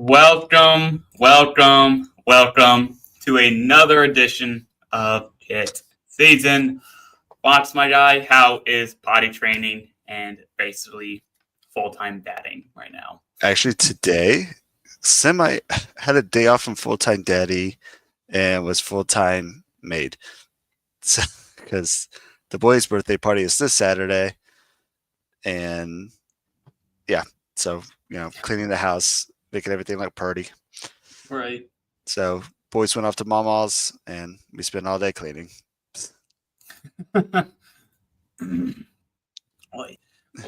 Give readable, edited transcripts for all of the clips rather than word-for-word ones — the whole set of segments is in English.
Welcome to another edition of KIT SZN. Watch my guy, how is body training and basically full-time batting right now? Actually, today, Semi had a day off from full-time daddy and was full-time maid. Because the boy's birthday party is this Saturday. And yeah, so, cleaning the house, making everything like a party. Right. So boys went off to Mama's and we spent all day cleaning. Well,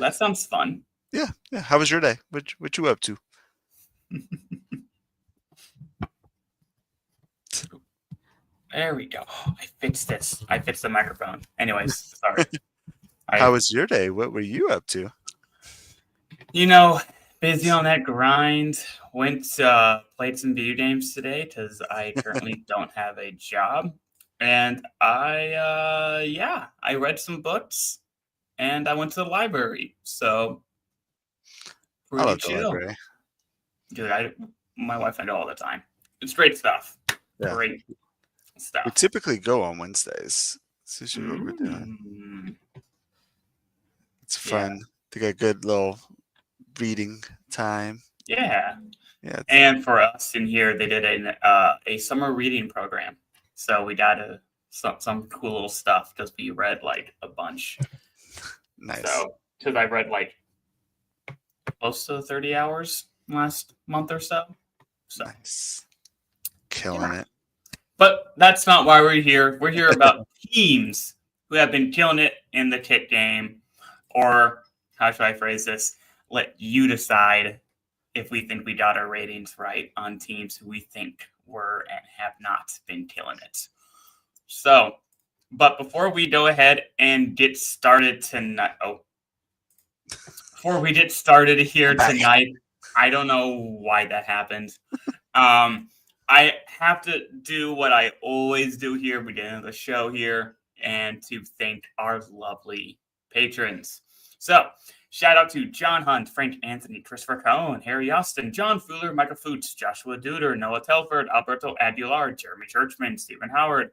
that sounds fun. Yeah. How was your day? What you up to? There we go. I fixed this. I fixed the microphone. Anyways, sorry. How was your day? What were you up to? Busy on that grind. Played some video games today because I currently don't have a job. And I read some books and I went to the library. So I love the library. Dude, my wife and I go all the time. It's great stuff. Yeah. Great stuff. We typically go on Wednesdays. That's usually what we're doing. It's fun to get a good little reading time. Yeah. And for us in here, they did a summer reading program. So we got some cool little stuff because we read like a bunch. Nice. So because I read like close to 30 hours last month or so. Nice. Killing it. But that's not why we're here. We're here about teams who have been killing it in the KIT game. Or how should I phrase this? Let you decide if we think we got our ratings right on teams who we think were and have not been killing it. So, but before we go ahead and get started tonight, before we get started here tonight, I don't know why that happened. I have to do what I always do here, beginning of the show here, and to thank our lovely patrons. So, shout out to John Hunt, Frank Anthony, Christopher Cohen, Harry Austin, John Fuller, Michael Foots, Joshua Duder, Noah Telford, Alberto Aguilar, Jeremy Churchman, Stephen Howard,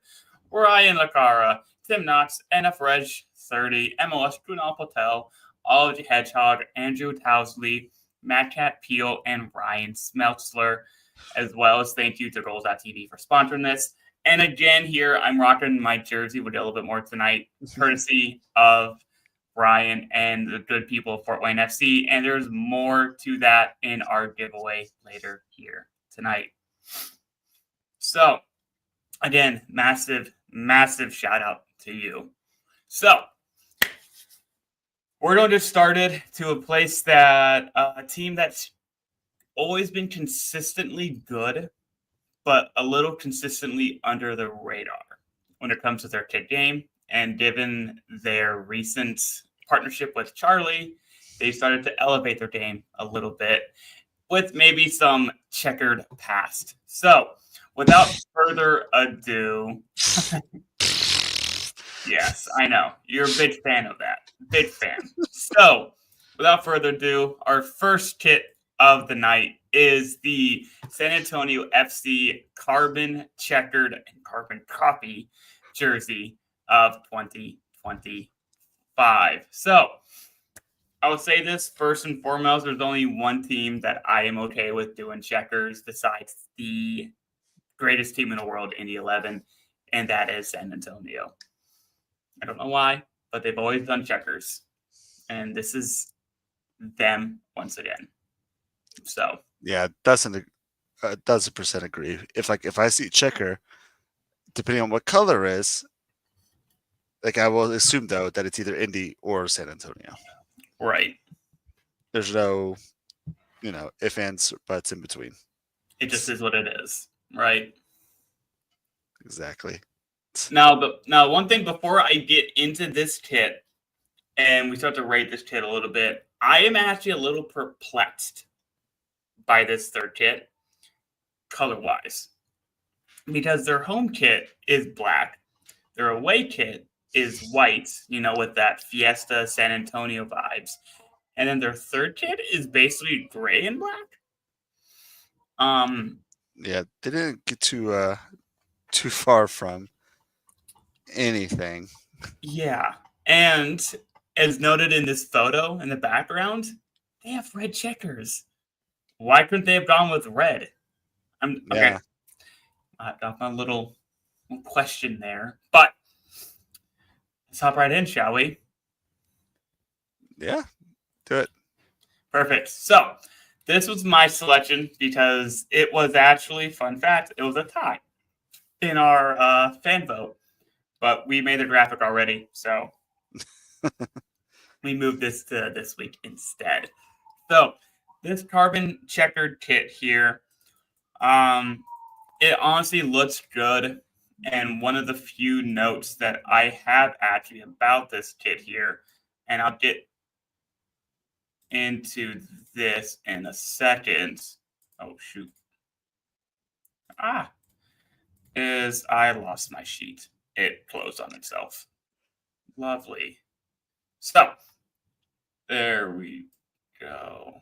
Ryan Lacara, Tim Knox, NF Reg 30, MLS Kunal Patel, Ology Hedgehog, Andrew Towsley, Matt Cat Peel, and Ryan Smeltzler, as well as thank you to Goals.tv for sponsoring this. And again, here I'm rocking my jersey with a little bit more tonight, courtesy of Brian and the good people of Fort Wayne FC. And there's more to that in our giveaway later here tonight. So, again, massive shout out to you. So, we're going to get started to a place that a team that's always been consistently good, but a little consistently under the radar when it comes to their KIT game. And given their recent partnership with Charlie, they started to elevate their game a little bit with maybe some checkered past. So, without further ado, yes, I know. You're a big fan of that. Big fan. So, without further ado, our first KIT of the night is the San Antonio FC carbon checkered and carbon copy jersey of 2025. So, I will say this first and foremost, there's only one team that I am okay with doing checkers besides the greatest team in the world, Indy 11, and that is San Antonio. I don't know why, but they've always done checkers. And this is them once again. So yeah, doesn't percent agree. If I see checker, depending on what color is, I will assume though that it's either Indy or San Antonio. Right. There's no, if ands buts in between. It just is what it is, right? Exactly. Now, one thing before I get into this KIT and we start to rate this KIT a little bit, I am actually a little perplexed by this third KIT color-wise because their home KIT is black. Their away KIT is white, with that Fiesta San Antonio vibes. And then their third KIT is basically gray and black. Yeah, they didn't get too far from anything. Yeah. And as noted in this photo in the background, they have red checkers. Why couldn't they have gone with red? I'm okay. Yeah, I got my little question there. But let's hop right in, shall we? yeah, do it. Perfect. So this was my selection because it was actually, fun fact, it was a tie in our fan vote. But we made the graphic already, so we moved this to this week instead. So this carbon checkered kit here, it honestly looks good. And one of the few notes that I have actually about this kit here, and I'll get into this in a second. Oh shoot. Is I lost my sheet. It closed on itself. Lovely. So there we go.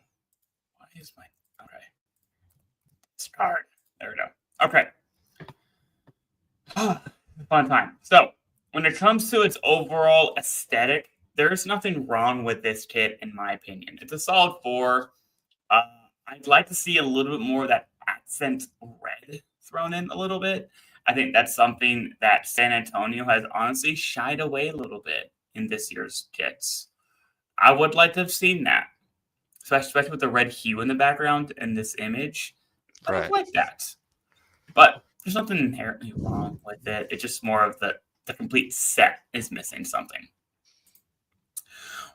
Why is my okay? Discard. There we go. Okay. Fun time. So when it comes to its overall aesthetic, there's nothing wrong with this kit, in my opinion. It's a solid 4. Uh, I'd like to see a little bit more of that accent red thrown in a little bit. I think that's something that San Antonio has honestly shied away a little bit in this year's kits. I would like to have seen that, especially with the red hue in the background in this image. I would Right. like that. But there's nothing inherently wrong with it. It's just more of the complete set is missing something.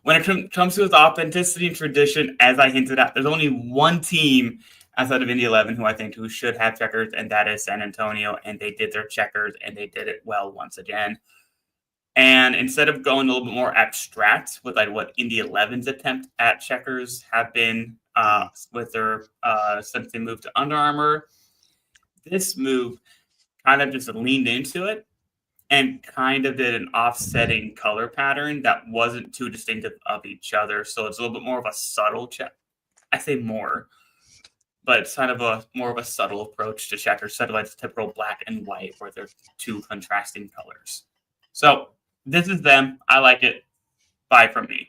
When it comes to its authenticity and tradition, as I hinted at, there's only one team outside of Indy 11 who should have checkers, and that is San Antonio. And they did their checkers, and they did it well once again. And instead of going a little bit more abstract with like what Indy 11's attempt at checkers have been with their since they moved to Under Armour, this move kind of just leaned into it and kind of did an offsetting color pattern that wasn't too distinctive of each other. So it's a little bit more of a subtle check. I say more, but it's kind of a more of a subtle approach to checkers, instead of like the typical black and white where they're two contrasting colors. So this is them. I like it. Bye from me.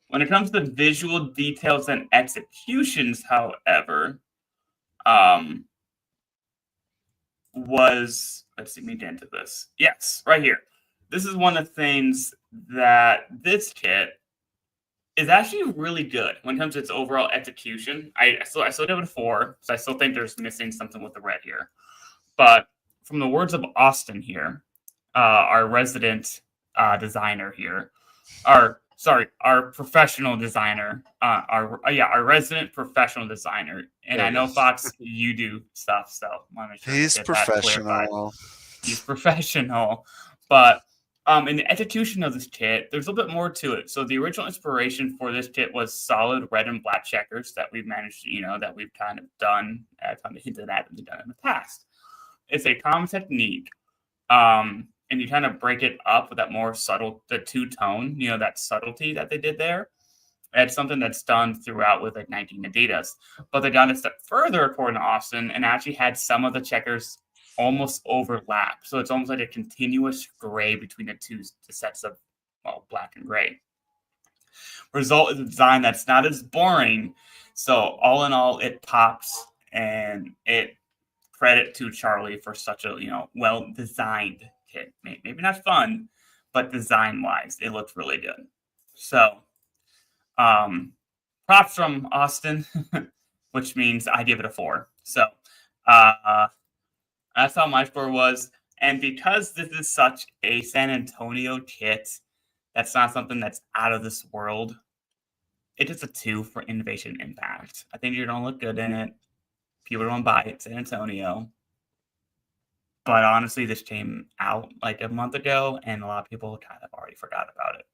When it comes to visual details and executions, however, let's see me get into this. Yes, right here. This is one of the things that this kit is actually really good when it comes to its overall execution. I still give it a 4, so I still think there's missing something with the red here. But from the words of Austin here, our resident designer here, our professional designer, our resident professional designer. And I know Fox, you do stuff, so I want to make sure He's to get that clarified. professional. He's professional, but in the execution of this kit, there's a little bit more to it. So the original inspiration for this kit was solid red and black checkers that we've managed, that we've kind of done, kind of hinted at, we've done in the past. It's a common technique. And you kind of break it up with that more subtle, the two-tone, that subtlety that they did there. It's something that's done throughout with like 19 Adidas. But they got a step further, according to Austin, and actually had some of the checkers almost overlap. So it's almost like a continuous gray between the sets of black and gray. Result is a design that's not as boring. So all in all, it pops, and it credit to Charlie for such a well-designed kit. Maybe not fun, but design-wise, it looked really good. So props from Austin, which means I give it a 4. So that's how my score was. And because this is such a San Antonio kit, that's not something that's out of this world, it is a 2 for innovation impact. I think you're going to look good in it. People don't buy it, San Antonio. But honestly, this came out like a month ago, and a lot of people kind of already forgot about it.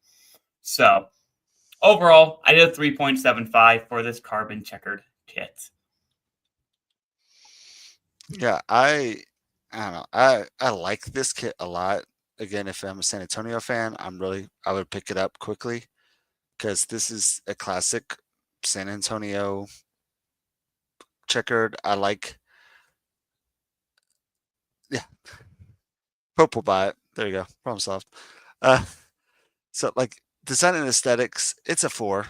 So overall, I did a 3.75 for this carbon checkered kit. Yeah, I don't know. I like this kit a lot. Again, if I'm a San Antonio fan, I would pick it up quickly because this is a classic San Antonio checkered. I like. Yeah, Pope will buy it. There you go. Problem solved. So like design and aesthetics, it's a 4.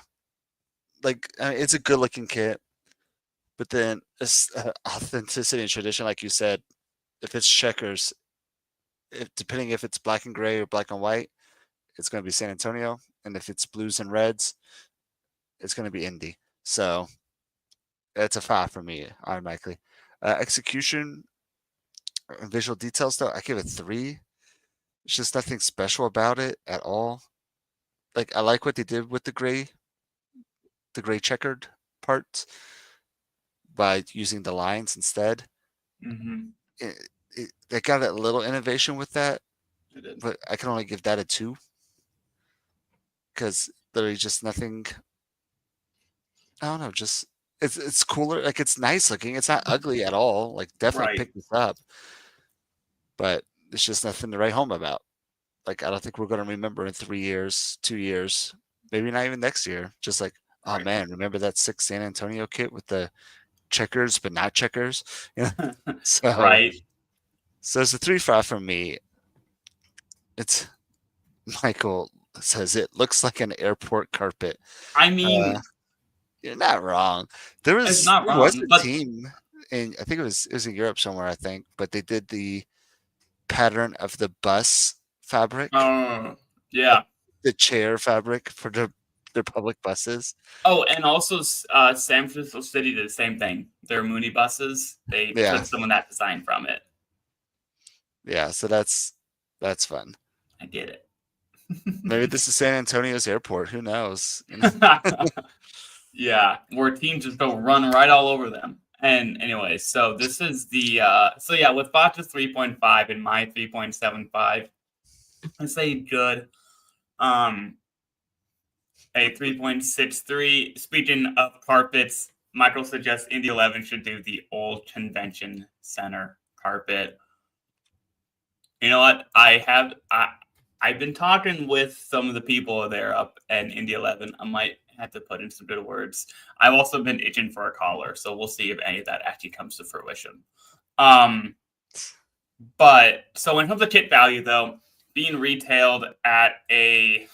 Like it's a good looking kit, but then authenticity and tradition, like you said, if it's checkers, depending if it's black and gray or black and white, it's going to be San Antonio, and if it's blues and reds, it's going to be Indy. So it's a 5 for me automatically. Execution and visual details, though, I give it 3. There's just nothing special about it at all. Like I like what they did with the gray checkered parts by using the lines instead. Mm-hmm. They got a little innovation with that, It did. but I can only give that a 2 because there's just nothing. I don't know, just it's cooler. Like it's nice looking. It's not ugly at all. Like definitely Right. pick this up, but there's just nothing to write home about. Like I don't think we're going to remember in 3 years, 2 years, maybe not even next year. Just like, oh Right. man, remember that 6 San Antonio kit with the checkers but not checkers? Yeah. Right. So it's a 3-5 from me. It's Michael says it looks like an airport carpet. I mean, You're not wrong. There it's was not there was wrong, a but team, and I think it was in Europe somewhere, I think, but they did the pattern of the bus fabric, like yeah. the chair fabric for their public buses. Oh, and also San Francisco City did the same thing. Their Mooney buses, they Yeah, took some of that design from it. yeah. So that's fun. I get it. Maybe this is San Antonio's airport. Who knows? You know? Yeah, where teams just go run right all over them. And anyway, so this is the so yeah, with Botcha's 3.5 and my 3.75, I say good. Um a 3.63. Speaking of carpets, Michael suggests Indy 11 should do the old convention center carpet. You know what? I've been talking with some of the people there up in Indy 11. I might have to put in some good words. I've also been itching for a collar, so we'll see if any of that actually comes to fruition. But so when it comes to kit value, though, being retailed at a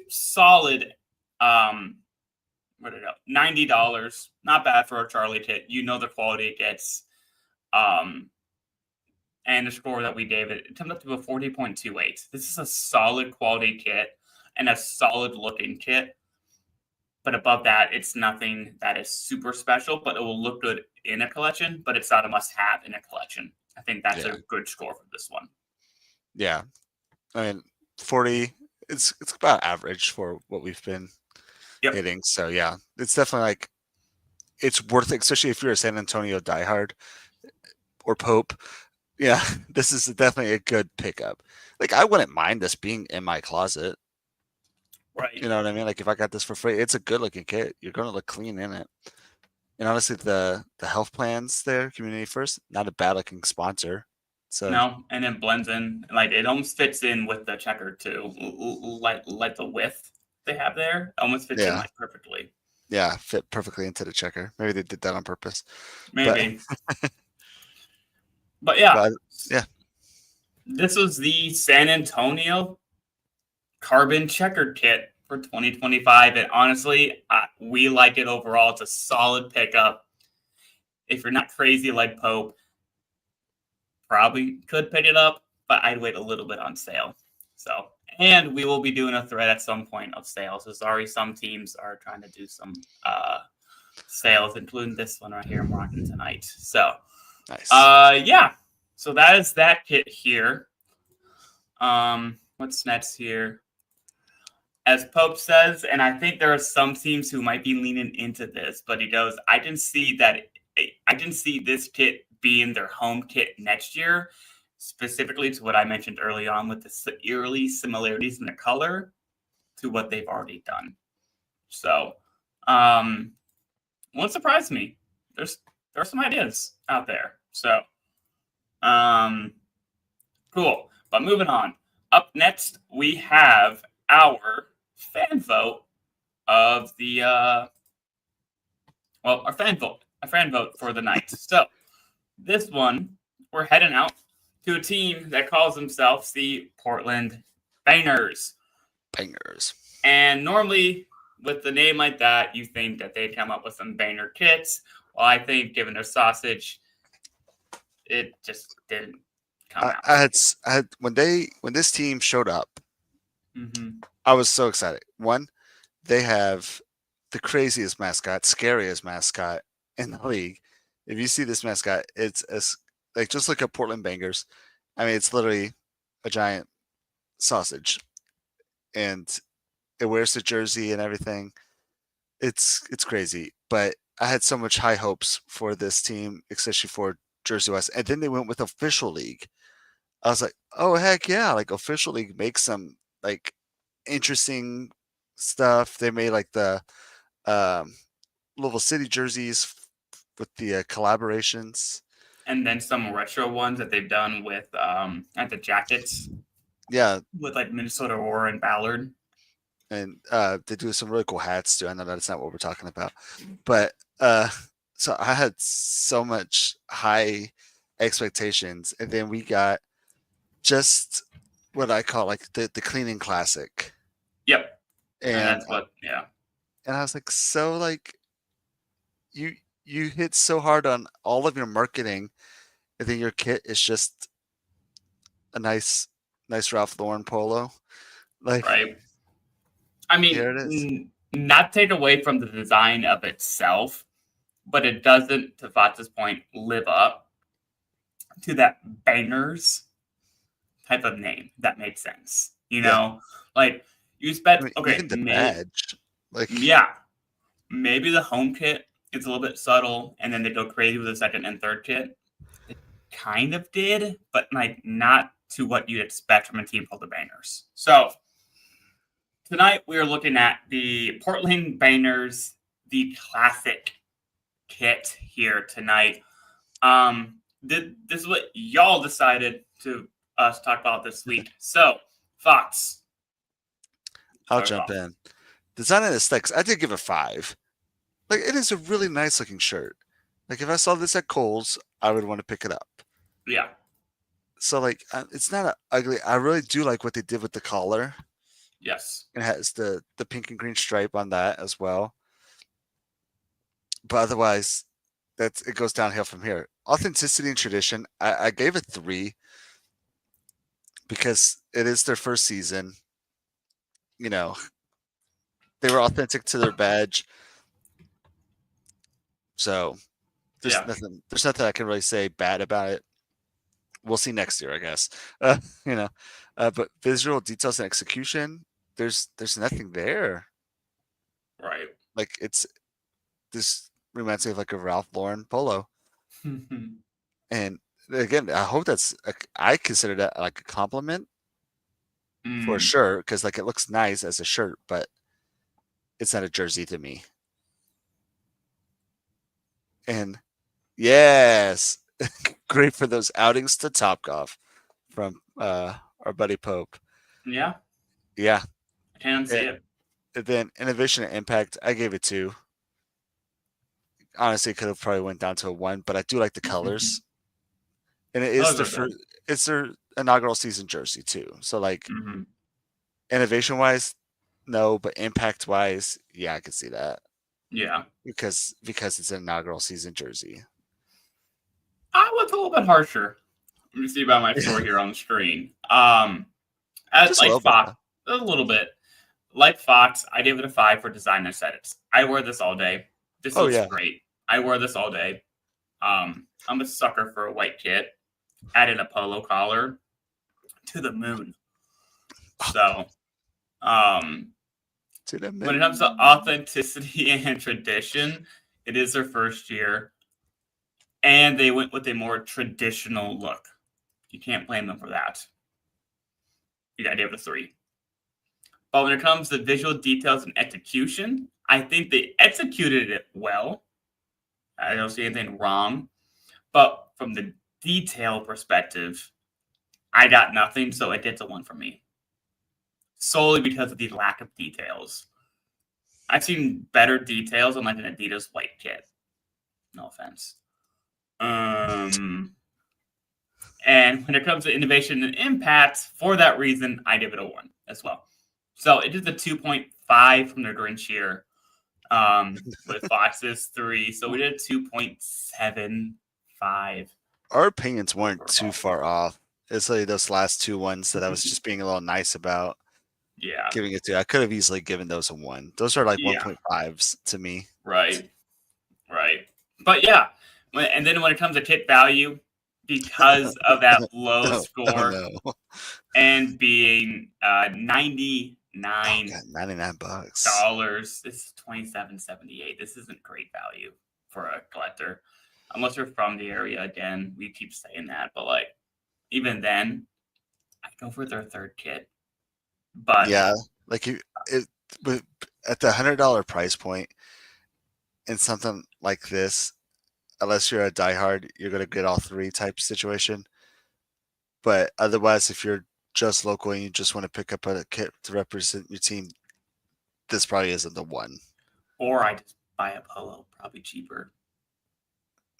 solid what did it go? $90. Not bad for a Charlie kit. You know the quality it gets. And the score that we gave it comes up to a 40.28. This is a solid quality kit and a solid looking kit. But above that, it's nothing that is super special, but it will look good in a collection, but it's not a must have in a collection. I think that's a good score for this one. Yeah. I mean, 40, it's about average for what we've been hitting. So yeah, it's definitely like, it's worth it, especially if you're a San Antonio diehard or Pope. Yeah, this is definitely a good pickup. Like I wouldn't mind this being in my closet. Right. You know what I mean? Like if I got this for free, it's a good looking kit. You're going to look clean in it. And honestly, the health plans there, Community First, not a bad looking sponsor. So no, and it blends in. Like it almost fits in with the checker too. Like the width they have there almost fits in like perfectly. Yeah, fit perfectly into the checker. Maybe they did that on purpose. Maybe. But yeah. Yeah. This was the San Antonio Carbon Checkered Kit for 2025. And honestly, we like it overall. It's a solid pickup. If you're not crazy like Pope, probably could pick it up, but I'd wait a little bit on sale. So, and we will be doing a thread at some point of sales. So sorry, some teams are trying to do some sales, including this one right here I'm rocking tonight. So, nice. Yeah. So that is that kit here. What's next here? As Pope says, and I think there are some teams who might be leaning into this, but he goes, I didn't see this kit being their home kit next year, specifically to what I mentioned early on with the eerie similarities in the color to what they've already done. So, won't surprise me. There are some ideas out there. So, cool. But moving on. Up next, we have our fan vote of the our fan vote a fan vote for the night. So this one, we're heading out to a team that calls themselves the Portland Bangers. Bangers. And normally, with the name like that, you think that they'd come up with some banger kits. Well, I think given their sausage, it just didn't come out. I had when this team showed up, I was so excited. One, they have the craziest mascot, scariest mascot in the league. If you see this mascot, it's like just look at Portland Bangers. I mean, it's literally a giant sausage, and it wears the jersey and everything. It's crazy. But I had so much high hopes for this team, especially for Jersey West. And then they went with official league. I was like, oh heck yeah! Like official league makes some like interesting stuff. They made like the Louisville City jerseys with the collaborations, and then some retro ones that they've done with at the jackets. Yeah, with like Minnesota Roar and Ballard. And they do some really cool hats too. I know that's not what we're talking about, but so I had so much high expectations, and then we got just what I call like the cleaning classic. Yep, and that's what. Yeah, and I was like, so like you hit so hard on all of your marketing, and then your kit is just a nice Ralph Lauren polo. Like, right. I mean, not take away from the design of itself, but it doesn't, to Vats's point, live up to that bangers type of name. That made sense. You know, like you spent, I mean, okay, even the badge. Like, yeah, maybe the home kit is a little bit subtle, and then they go crazy with the second and third kit. It kind of did, but like not to what you'd expect from a team called the Bangers. So tonight we are looking at the Portland Bangers, the classic kit here tonight. This is what y'all decided to us talk about this week. So, Fox. I'll jump in. Design and aesthetics, I did give a 5. Like, it is a really nice looking shirt. Like, if I saw this at Kohl's, I would want to pick it up. Yeah. So, like, it's not ugly. I really do like what they did with the collar. Yes. It has the pink and green stripe on that as well. But otherwise, it goes downhill from here. Authenticity and tradition, I gave it 3 because it is their first season. You know, they were authentic to their badge. So there's nothing I can really say bad about it. We'll see next year, I guess. But visual details and execution, there's nothing there. Right. Like this reminds me of like a Ralph Lauren polo. And again, I hope I consider that like a compliment for sure, because like it looks nice as a shirt, but it's not a jersey to me. And yes, great for those outings to Topgolf from our buddy Pope. Yeah. Yeah. I can see it. And then innovation and impact, I gave it 2. Honestly, it could have probably went down to a 1, but I do like the colors. And it is it's their inaugural season jersey too. So like innovation wise, no, but impact wise, yeah, I can see that. Yeah. Because it's an inaugural season jersey. I was a little bit harsher. Let me see about my score here on the screen. As like Fox, a little bit. Like Fox, I gave it a 5 for design and aesthetics. I wear this all day. This looks great. I wear this all day. I'm a sucker for a white kit. Added a polo collar to the moon. So, to the moon. When it comes to authenticity and tradition, it is their first year. And they went with a more traditional look. You can't blame them for that. You got to give it a 3. But when it comes to visual details and execution, I think they executed it well. I don't see anything wrong. But from the detail perspective, I got nothing, so it gets a 1 from me. Solely because of the lack of details. I've seen better details on like an Adidas white kit. No offense. And when it comes to innovation and impact, for that reason, I give it a 1 as well. So it is a 2.5 from the Grinch here, with Fox's 3. So we did 2.75. Our opinions weren't too overall. far off. It's like those last two ones that I was just being a little nice about Yeah. giving it to. I could have easily given those a 1. Those are like Yeah. 1.5s to me. Right. But yeah, and then when it comes to kit value, because of that low score no. and being Oh, $99, God, $99. this is $27.78. This isn't great value for a collector, unless you're from the area. Again, we keep saying that, but like even then, I go for their third kit. But Yeah, like but at the $100 price point in something like this, unless you're a diehard, you're gonna get all three type situation. But otherwise, if you're just local and you just want to pick up a kit to represent your team, this probably isn't the one. Or I just buy a polo, probably cheaper.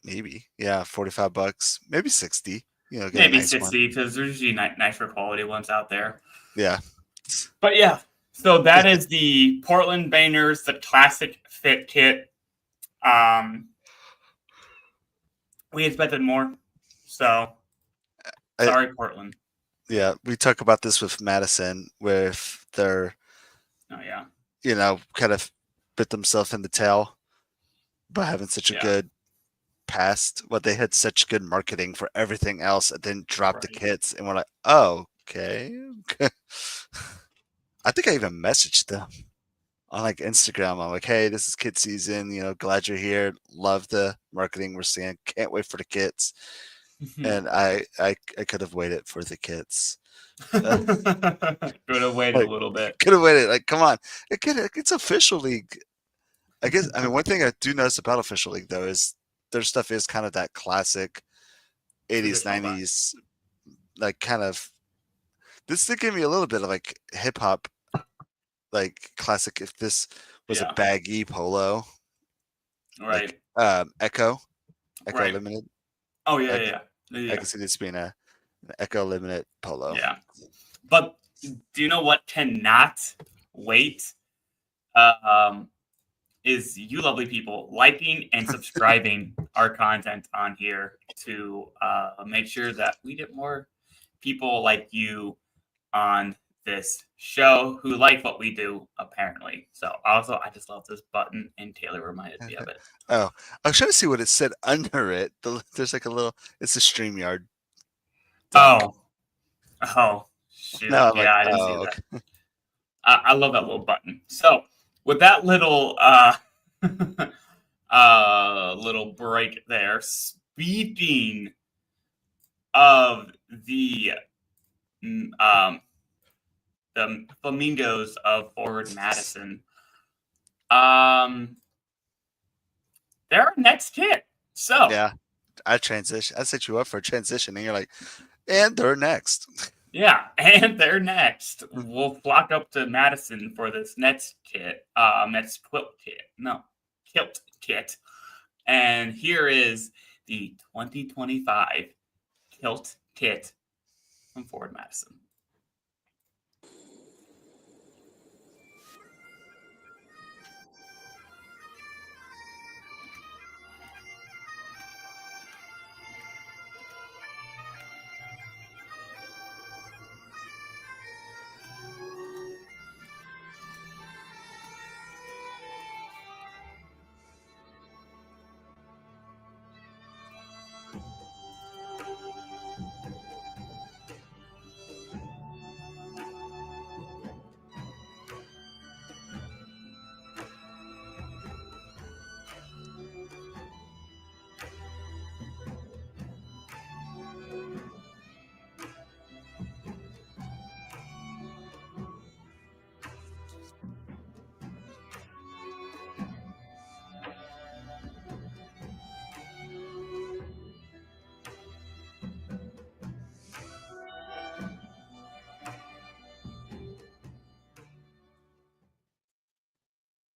Maybe, yeah, $45, maybe 60. You know, get Maybe a nice 60 because there's usually nicer quality ones out there. Yeah. But yeah, so that is the Portland Banners, the classic fit kit. We expected more, so sorry, Portland. Yeah, we talk about this with Madison, with their, kind of bit themselves in the tail by having such a good past. What they had such good marketing for everything else, and then dropped the kits, and we're like, oh, okay. I think I even messaged them on like Instagram. I'm like, hey, this is KIT SZN. Glad you're here. Love the marketing we're seeing. Can't wait for the kits. And I could have waited for the kits. Could have waited a little bit. Could have waited. Like, come on. It's official league. I guess. I mean, one thing I do notice about official league though is their stuff is kind of that classic 80s, 90s, like kind of. This did give me a little bit of like hip hop, like classic. If this was a baggy polo, right? Like, Echo Limited. Oh yeah. I can see this being an Echo Limited polo. Yeah, but do you know what cannot wait? Is you lovely people liking and subscribing our content on here to make sure that we get more people like you on this show who like what we do, apparently. So also, I just love this button, and Taylor reminded me of it. Oh, I was trying to see what it said under it. There's like a little. It's a StreamYard. Oh, shoot. No, I didn't see that. Okay. I love that little button. So with that little little break there, speaking of the Flamingos of Forward Madison, they're our next kit. So yeah, I set you up for a transition, and you're like, and they're next. Yeah, and they're next. We'll flock up to Madison for this next kit. Next kilt kit. And here is the 2025 kilt kit from Forward Madison.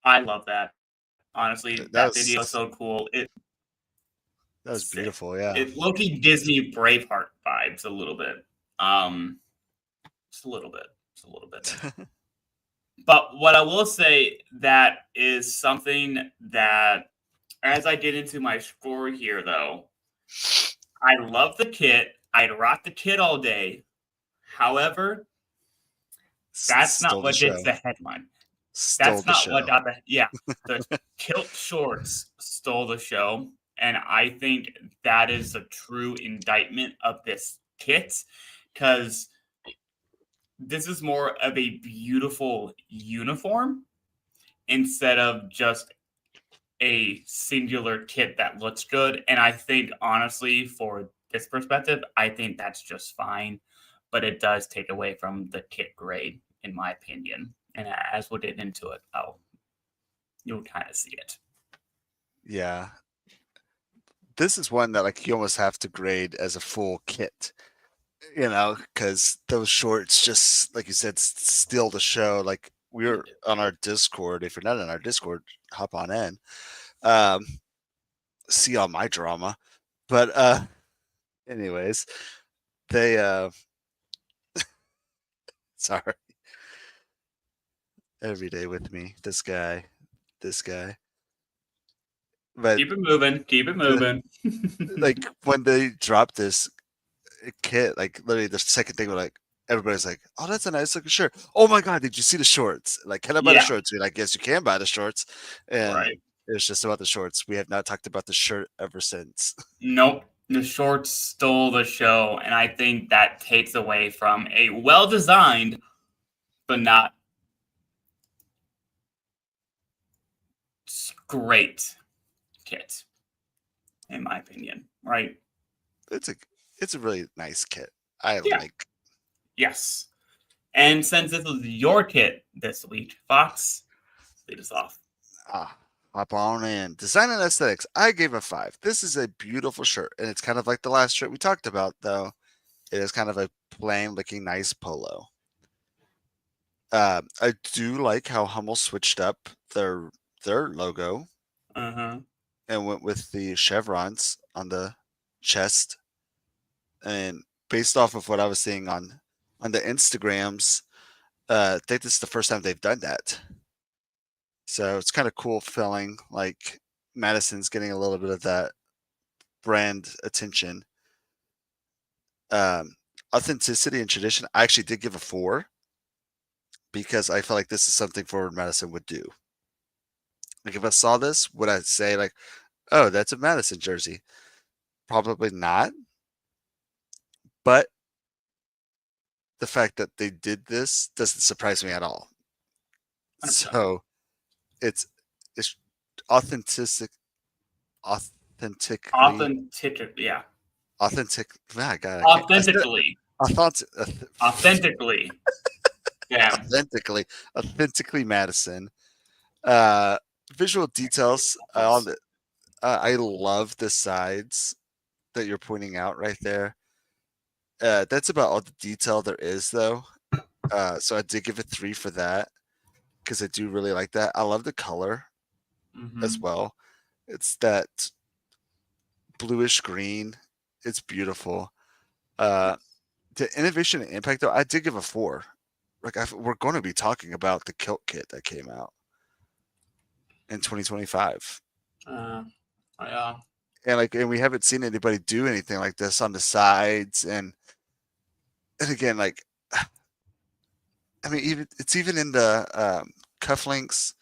I love that. Honestly, that video is so cool. That was beautiful. Yeah. It low-key Disney Braveheart vibes a little bit. Just a little bit. Just a little bit. But what I will say that is something that, as I get into my score here, though, I love the kit. I'd rock the kit all day. However, that's not Stole the what gets show. the headline. Stole That's the not what show. got the kilt shorts stole the show. And I think that is a true indictment of this kit because this is more of a beautiful uniform instead of just a singular kit that looks good. And I think, honestly, for this perspective, I think that's just fine. But it does take away from the kit grade, in my opinion. And as we'll get into it, you'll kind of see it. Yeah. This is one that like you almost have to grade as a full kit, because those shorts just like you said steal the show. Like we're on our Discord. If you're not in our Discord, hop on in. Um, see all my drama. But anyways, they sorry. Every day with me. This guy. But Keep it moving. Keep it moving. like when they dropped this kit, like literally the second thing, we're like, everybody's like, "Oh, that's a nice looking shirt." Oh my god, did you see the shorts? Like, can I buy the Yeah, shorts? We're like, yes, you can buy the shorts, and right. it's just about the shorts. We have not talked about the shirt ever since. Nope. The shorts stole the show. And I think that takes away from a well designed, but not great kit, in my opinion. Right? It's a it's a really nice kit. I Yeah. like. Yes. And since this was your kit this week, Fox, lead us off. Hop on in. Design and aesthetics. I gave a 5. This is a beautiful shirt, and it's kind of like the last shirt we talked about, though. It is kind of a plain looking nice polo. I do like how Hummel switched up their logo Uh-huh. and went with the chevrons on the chest. And based off of what I was seeing on the Instagrams, I think this is the first time they've done that. So it's kind of cool feeling like Madison's getting a little bit of that brand attention. Um, Authenticity and tradition. I actually did give a 4 because I feel like this is something Forward Madison would do. Like if I saw this, would I say like, "Oh, that's a Madison jersey"? Probably not. But the fact that they did this doesn't surprise me at all. 100%. So it's it's authentic, authentically, Yeah. authentic. Ah, God, I can't. Authentically. Authentic, Authentically. Yeah. authentically Madison. Uh, Visual details on the. I love the sides that you're pointing out right there. That's about all the detail there is, though. So I did give it 3 for that because I do really like that. I love the color as well. It's that bluish green. It's beautiful. The innovation and impact, though, I did give a 4. Like we're going to be talking about the kilt kit that came out in 2025. Yeah. And we haven't seen anybody do anything like this on the sides, and again, like I mean, it's even in the cufflinks.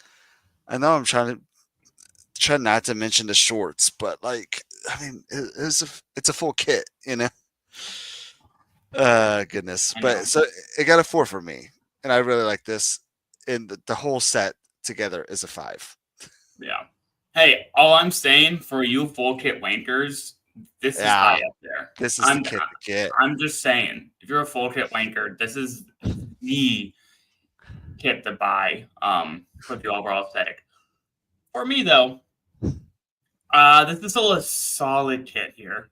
I know I'm try not to mention the shorts, but like I mean, it's a full kit, you know. Goodness, I but know. so it got a 4 for me, and I really like this. And the whole set together is a 5. Yeah. Hey, all I'm saying for you full kit wankers, this is high Yeah, up there. this is the kit to get. I'm just saying, if you're a full kit wanker, this is the kit to buy for the overall aesthetic. For me though, this is still a solid kit here.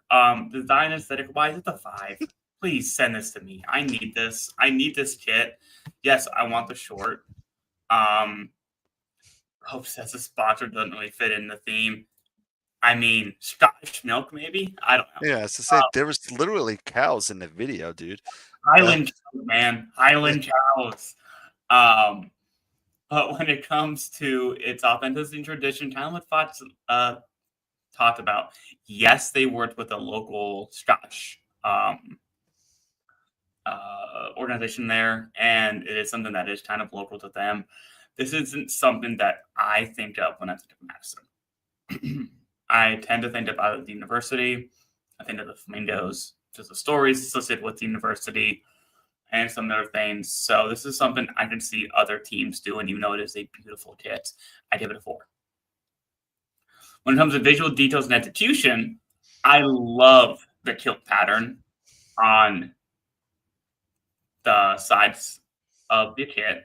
Design aesthetic wise, it's a 5. Please send this to me. I need this. I need this kit. Yes, I want the short. Hope says the sponsor doesn't really fit in the theme. I mean, Scottish milk, maybe? I don't know. Yeah, as I say, there was literally cows in the video, dude. Highland cows, man. Highland cows. Um, but when it comes to its authenticity and tradition, kind of what Fox talked about, yes, they worked with a local Scottish organization there, and it is something that is kind of local to them. This isn't something that I think of when I think of Madison. I tend to think about the university. I think of the flamingos, just the stories associated with the university, and some other things. So this is something I can see other teams do, and it is a beautiful kit. I give it a 4. When it comes to visual details and execution, I love the kilt pattern on the sides of the kit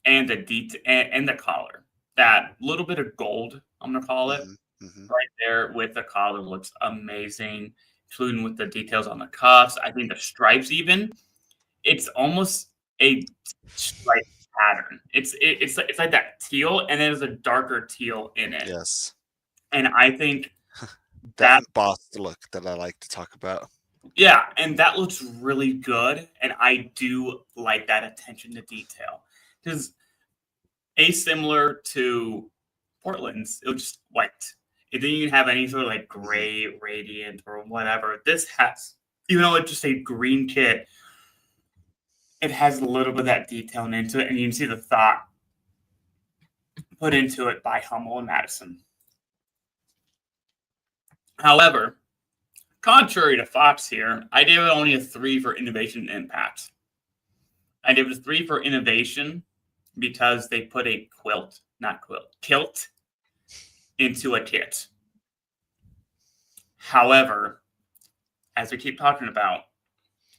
and the collar. That little bit of gold, I'm gonna call it, right there with the collar looks amazing, including with the details on the cuffs. I think the stripes even, it's almost a stripe pattern. It's like that teal, and there's a darker teal in it. Yes. And I think that embossed look that I like to talk about. Yeah, and that looks really good, and I do like that attention to detail because similar to Portland's, it was just white. It didn't even have any sort of like gray radiant or whatever. This has, even though it's just a green kit, it has a little bit of that detail into it, and you can see the thought put into it by Hummel and Madison. However, contrary to Fox here, I gave it only a 3 for innovation and impact. I gave it a 3 for innovation because they put a kilt into a kit. However, as we keep talking about,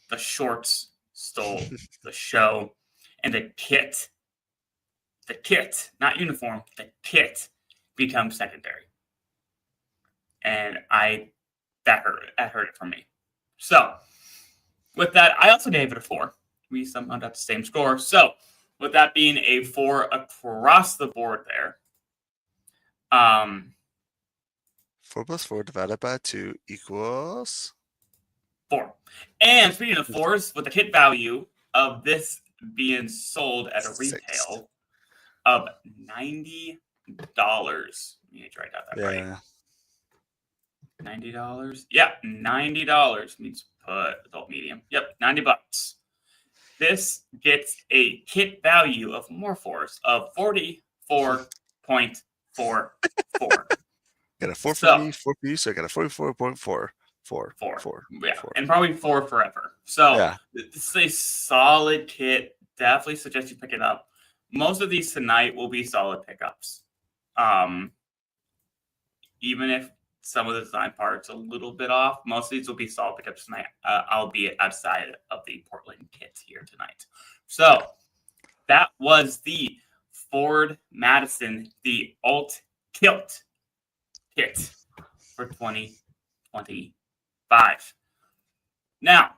the shorts stole the show, and the kit, not uniform, the kit becomes secondary. And that hurt it for me. So, with that, I also gave it a 4. We somehow got the same score. So, with that being a 4 across the board there. 4 plus 4 divided by 2 equals 4. And speaking of 4s, with the kit value of this being sold at a retail of $90. Let me try to write that right. $90? Yeah, $90 means put adult medium. Yep, $90. This gets a kit value of more 4s of 44.44. Got a 4 for me, 4 for you, so I got a 44.4. 4. Yeah, 4. And probably 4 forever. So yeah. This is a solid kit. Definitely suggest you pick it up. Most of these tonight will be solid pickups. Even if some of the design parts a little bit off, most of these will be solid pickups tonight, albeit outside of the Portland kits here tonight. So that was the Ford Madison, the Alt Kilt kit for 2025. Now,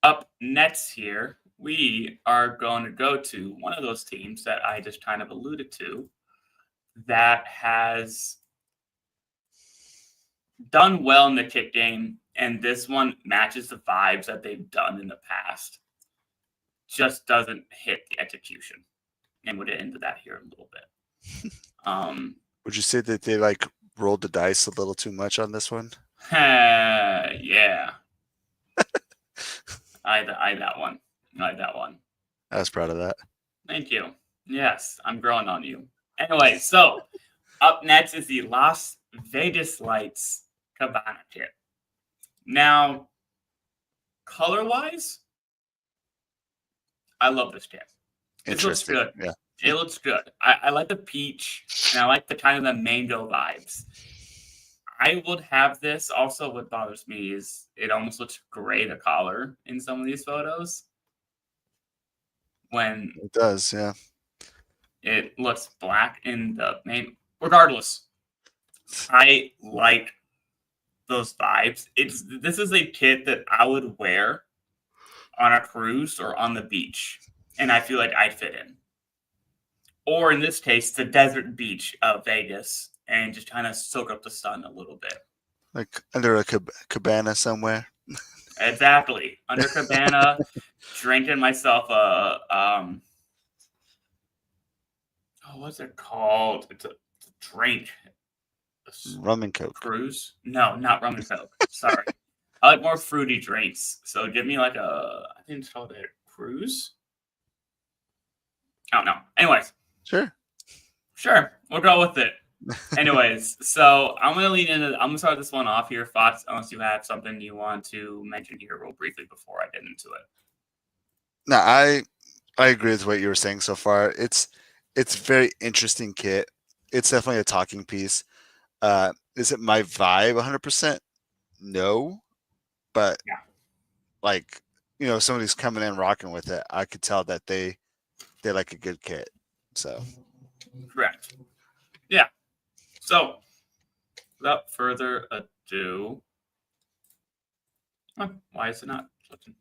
up next here, we are going to go to one of those teams that I just kind of alluded to that has done well in the kit game, and this one matches the vibes that they've done in the past. Just doesn't hit the execution. And we'll get into that here in a little bit. Would you say that they like rolled the dice a little too much on this one? Yeah. I that one. I that one. I was proud of that. Thank you. Yes, I'm growing on you. Anyway, so up next is the Las Vegas Lights Cabana kit. Now, color-wise, I love this kit. It looks good. Yeah. It looks good. I like the peach, and I like the kind of the mango vibes. I would have this. Also, what bothers me is it almost looks gray, the collar, in some of these photos. When it does, yeah. It looks black in the main. Regardless, I like those vibes. This is a kit that I would wear on a cruise or on the beach, and I feel like I'd fit in. Or in this case, the desert beach of Vegas, and just kind of soak up the sun a little bit. Like under a cabana somewhere. Exactly. Under Cabana, drinking myself what's it called? It's a drink. Rum and Coke. Cruise? No, not rum and coke. Sorry. I like more fruity drinks. So give me like I think it's called a cruise. I don't know. Anyways, Sure. We'll go with it. Anyways, so I'm gonna start this one off here, Fox, unless you have something you want to mention here real briefly before I get into it. No, I agree with what you were saying so far. It's very interesting kit. It's definitely a talking piece. Is it my vibe 100%? No, but Yeah. like, you know, somebody's coming in rocking with it. I could tell that they like a good kit. So Correct. Yeah. So without further ado, why is it not clicking?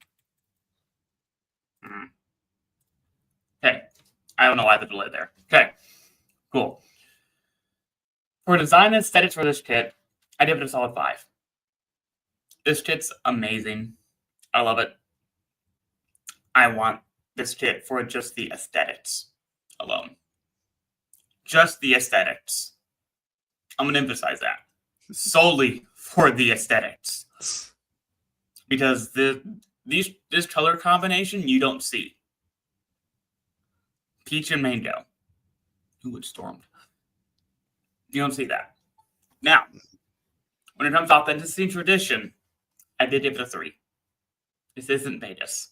Okay. I don't know why the delay there. Okay. Cool. For design and aesthetics for this kit, I give it a solid 5. This kit's amazing. I love it. I want this kit for just the aesthetics alone. Just the aesthetics. I'm going to emphasize that. Solely for the aesthetics. Because this color combination you don't see. Peach and mango. Ooh, it stormed. You don't see that. Now, when it comes to authenticity and tradition, I did give it a 3. This isn't Vegas.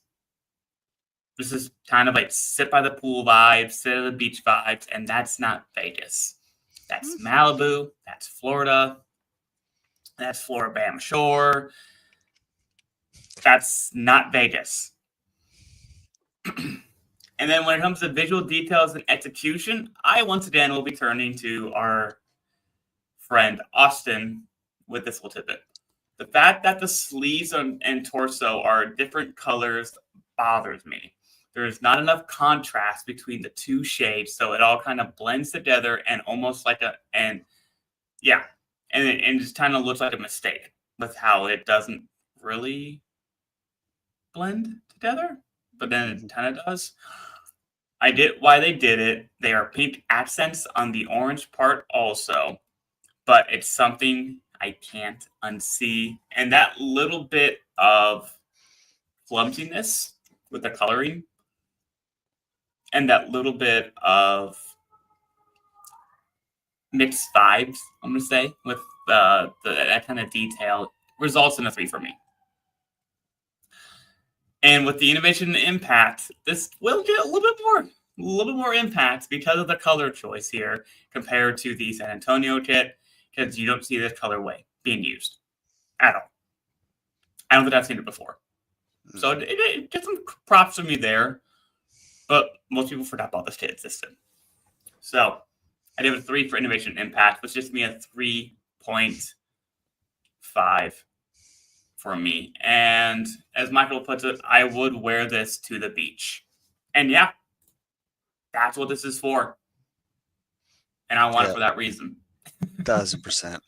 This is kind of like sit by the pool vibes, sit at the beach vibes, and that's not Vegas. That's Malibu. That's Florida. That's Florida Bam Shore. That's not Vegas. And then when it comes to visual details and execution, I once again will be turning to our friend Austin with this little tidbit. The fact that the sleeves and torso are different colors bothers me. There's not enough contrast between the two shades, so it all kind of blends together and almost like and it just kind of looks like a mistake with how it doesn't really blend together, but then it kind of does. I get why they did it. They are pink accents on the orange part also, but it's something I can't unsee. And that little bit of clumsiness with the coloring and that little bit of mixed vibes, I'm going to say, with that kind of detail results in a 3 for me. And with the innovation and impact, this will get a little bit more impact because of the color choice here compared to the San Antonio kit, because you don't see this colorway being used at all. I don't think I've seen it before. So it gets some props to me there, but most people forgot about this KIT SZN. So I gave it a 3 for innovation and impact, which gives me a 3.5 for me. And as Michael puts it, I would wear this to the beach. And yeah, that's what this is for. And I want it for that reason. 1,000%.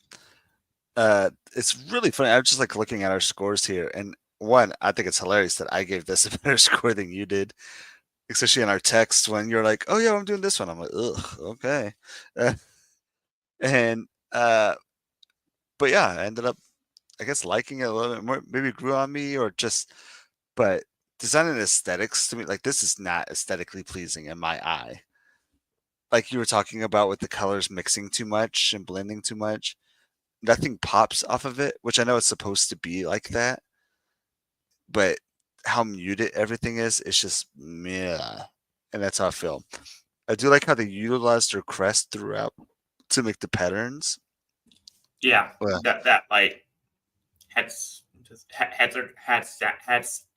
It's really funny. I'm just like looking at our scores here. And one, I think it's hilarious that I gave this a better score than you did, especially in our text when you're like, oh yeah, I'm doing this one. I'm like, ugh, okay. But yeah, I ended up, I guess, liking it a little bit more. Maybe it grew on me or just, but design and aesthetics to me, like this is not aesthetically pleasing in my eye. Like you were talking about with the colors mixing too much and blending too much. Nothing pops off of it, which I know it's supposed to be like that. But how muted everything is, it's just meh. And that's how I feel. I do like how they utilized their crest throughout to make the patterns. Yeah, that like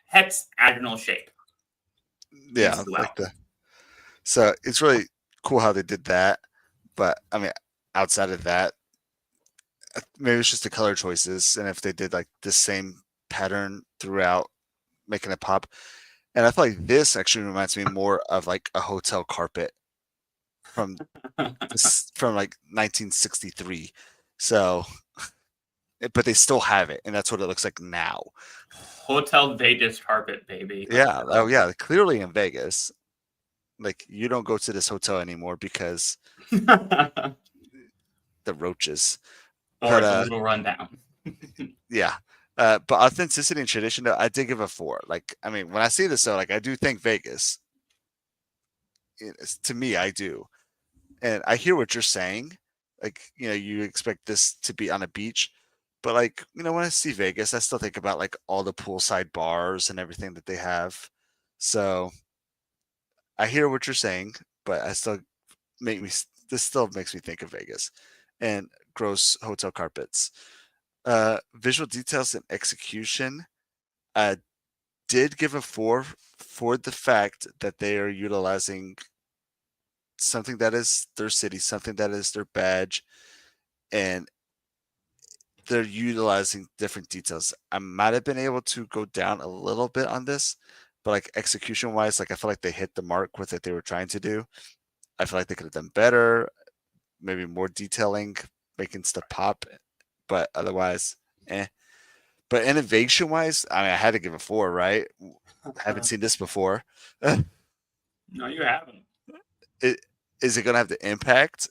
hexagonal shape. Yeah, like so it's really cool how they did that. But I mean, outside of that, maybe it's just the color choices, and if they did like the same pattern throughout, making it pop. And I feel like this actually reminds me more of like a hotel carpet from from like 1963. So, but they still have it, and that's what it looks like now. Hotel Vegas carpet, baby. Yeah. Oh, yeah. Clearly in Vegas, like you don't go to this hotel anymore because the roaches. Or But it's a little rundown. yeah. But authenticity and tradition, though, I did give a 4. Like, I mean, when I see this, though, like I do think Vegas. To me, I do, and I hear what you're saying. Like, you expect this to be on a beach, but like, when I see Vegas, I still think about like all the poolside bars and everything that they have. So I hear what you're saying, but this still makes me think of Vegas and gross hotel carpets. Visual details and execution. I did give a 4 for the fact that they are utilizing something that is their city, something that is their badge, and they're utilizing different details. I might have been able to go down a little bit on this, but like execution wise, like I feel like they hit the mark with what they were trying to do. I feel like they could have done better, maybe more detailing, making stuff pop, but otherwise, eh. But innovation wise, I mean, I had to give a 4, right? I haven't seen this before. No, you haven't. Is it going to have the impact?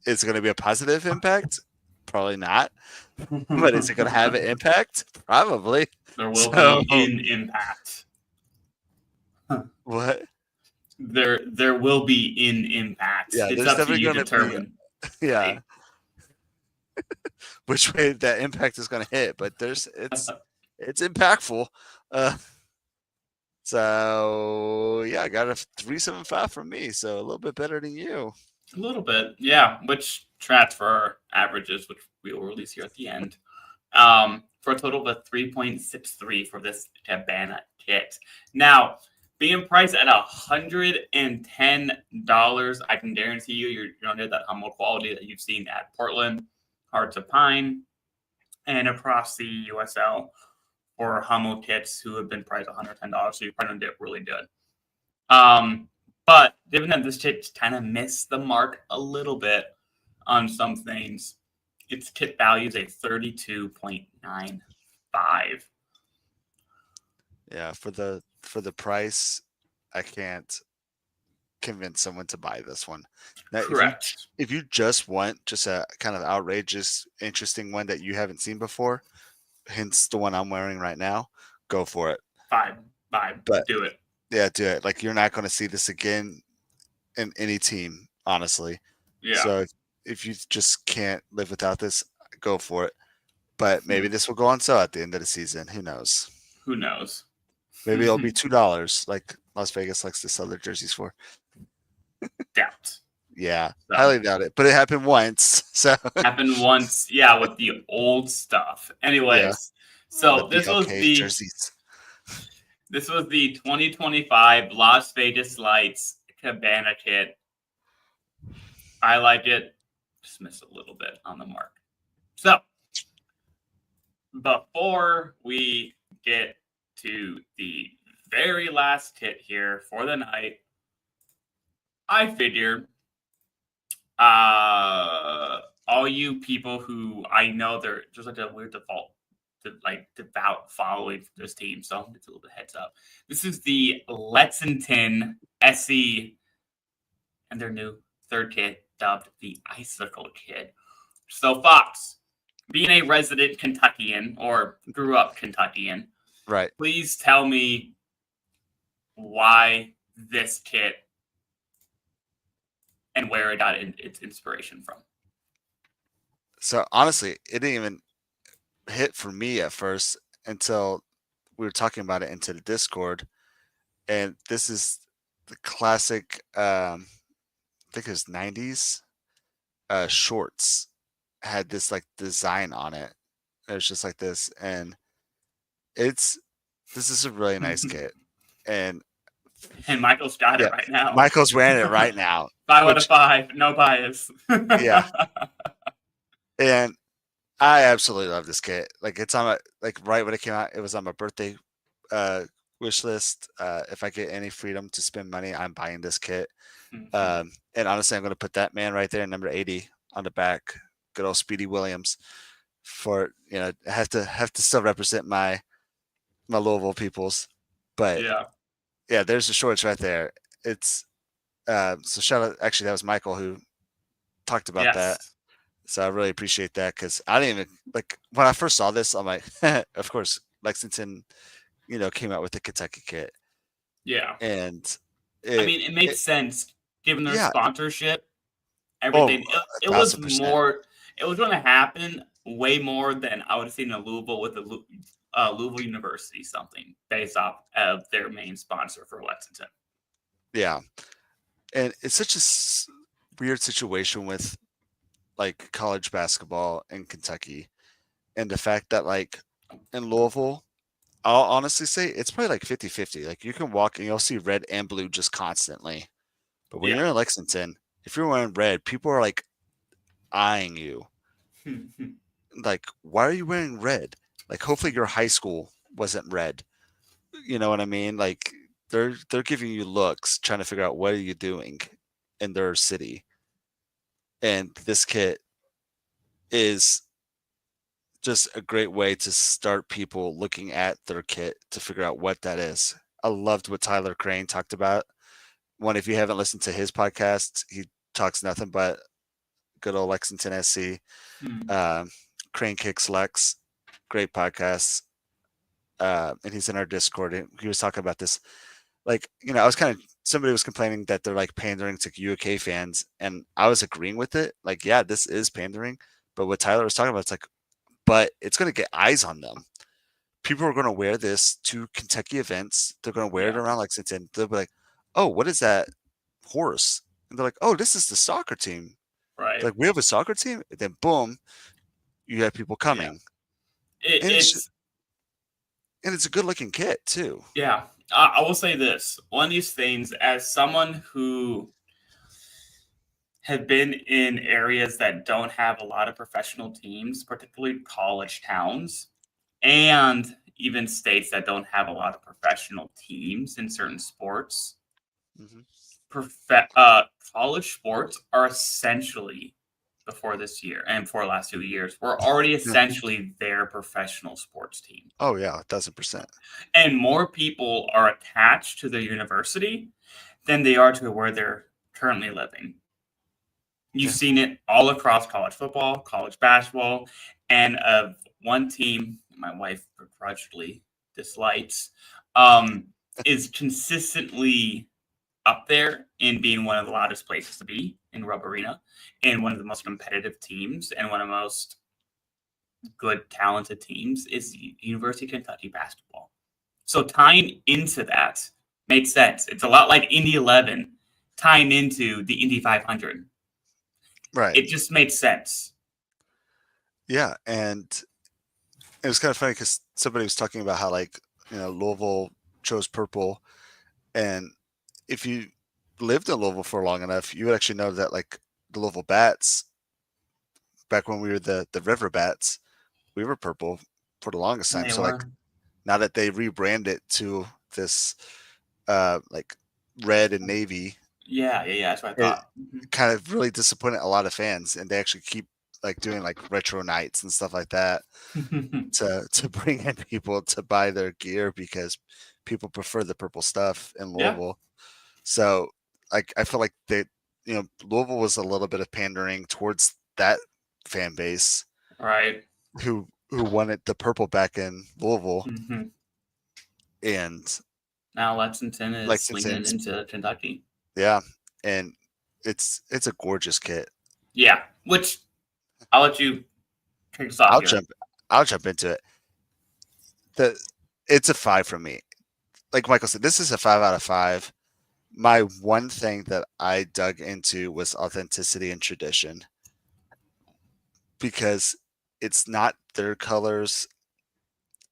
Is it going to be a positive impact? Probably not. But is it going to have an impact? Probably. There will be in impact. What? There will be in impact. Yeah, It's there's up to definitely you going to to be. determine. Yeah. Which way that impact is going to hit, but it's impactful. So yeah, I got a 3.75 from me, so a little bit better than you. A little bit, yeah. Which tracks for our averages, which we will release here at the end. For a total of a 3.63 for this Cabana kit. Now, being priced at $110, I can guarantee you're gonna get that humble quality that you've seen at Portland, Hearts of Pine, and across the USL for Hummel kits who have been priced $110. So you're probably gonna get really good. But given that this kit kind of missed the mark a little bit on some things, its kit value is a 32.95. Yeah, for the price, I can't convince someone to buy this one. Now, Correct. If you just want just a kind of outrageous, interesting one that you haven't seen before, hence the one I'm wearing right now, go for it. Buy, but do it. Yeah, do it. Like, you're not going to see this again in any team, honestly. Yeah. So if you just can't live without this, go for it. But maybe this will go on sale at the end of the season. Who knows? Who knows? Maybe it'll be $2, like Las Vegas likes to sell their jerseys for. Doubt. Yeah, highly doubt it. But it happened once. So happened once, yeah, with the old stuff. Anyways, so this was the jerseys. This was the 2025 Las Vegas Lights Cabana kit. I like it. Just missed a little bit on the mark. So before we get to the very last kit here for the night, I figured all you people who I know they're just like a weird devout following for this team, so it's a little bit heads up. This is the Lexington SC and their new third kit dubbed the Icicle Kit. So Fox, being a resident Kentuckian or grew up Kentuckian, right? Please tell me why this kit and where it got its inspiration from. So honestly, it didn't even hit for me at first until we were talking about it into the Discord. And this is the classic, I think it was 90s shorts had this like design on it. It was just like this. And this is a really nice kit. And Michael's got it right now. Michael's wearing it right now. 5 out of 5, no bias. Yeah. And I absolutely love this kit. Like, it's on right when it came out, it was on my birthday wish list. If I get any freedom to spend money, I'm buying this kit. Mhm. And honestly, I'm going to put that man right there, number 80 on the back. Good old Speedy Williams. For have to still represent my Louisville peoples, but Yeah. yeah, there's the shorts right there. It's so shout out. Actually, that was Michael who talked about that. Yes. So I really appreciate that because I didn't even like when I first saw this. I'm like, of course, Lexington, came out with the Kentucky kit, Yeah. and I it, mean, it made it sense given their yeah, sponsorship, oh, everything. It a was 1,000%. more. It was going to happen way more than I would have seen in Louisville with the Louisville University something based off of their main sponsor for Lexington. Yeah, and it's such a weird situation with like college basketball in Kentucky, and the fact that like in Louisville, I'll honestly say it's probably like 50-50. Like you can walk and you'll see red and blue just constantly. But when Yeah. you're in Lexington, if you're wearing red, people are like eyeing you. Like, why are you wearing red? Like, hopefully your high school wasn't red. You know what I mean? Like they're giving you looks, trying to figure out what are you doing in their city. And this kit is just a great way to start people looking at their kit to figure out what that is. I loved what Tyler Crane talked about. One, if you haven't listened to his podcast, he talks nothing but good old Lexington SC. Um, Crane Kicks Lex, great podcast. And he's in our Discord. And he was talking about this. Like, I was kind of somebody was complaining that they're like pandering to UK fans, and I was agreeing with it. Like, yeah, this is pandering. But what Tyler was talking about, it's like, but it's going to get eyes on them. People are going to wear this to Kentucky events. They're going to wear it Yeah. around Lexington. They'll be like, oh, what is that horse? And they're like, oh, this is the soccer team. Right. They're like, we have a soccer team. And then boom, you have people Yeah. coming, and It's it's a good looking kit too. yeah. I will say this: one of these things, as someone who have been in areas that don't have a lot of professional teams, particularly college towns, and even states that don't have a lot of professional teams in certain sports. Hmm. College sports are essentially before this year and for the last 2 years, we're already Yeah. essentially their professional sports team. Oh yeah, 1,000%. And more people are attached to their university than they are to where they're currently living. You've Yeah. seen it all across college football, college basketball, and of one team my wife begrudgingly dislikes is consistently up there in being one of the loudest places to be in Rub Arena and one of the most competitive teams and one of the most good, talented teams is the University of Kentucky basketball. So tying into that makes sense. It's a lot like Indy 11 tying into the Indy 500. Right. It just made sense. Yeah, and it was kind of funny because somebody was talking about how like Louisville chose purple, and if you lived in Louisville for long enough, you would actually know that like the Louisville Bats, back when we were the River Bats, we were purple for the longest And time. they So like were. now that they rebrand it to this like red and navy, Yeah. That's what I it thought. kind of really disappointed a lot of fans, and they actually keep like doing like retro nights and stuff like that Mhm. to bring in people to buy their gear because people prefer the purple stuff in Yeah. Louisville. So like I feel like Louisville was a little bit of pandering towards that fan base Right. who wanted the purple back in Louisville, Mhm. and Now Lexington is swinging it Lexington's, into Kentucky. yeah, and it's a gorgeous kit. Yeah. Which I'll let you kick us off I'll here. jump I'll jump into it. The It's a 5 from me. Like Michael said, this is a 5 out of 5. My one thing that I dug into was authenticity and tradition because it's not their colors.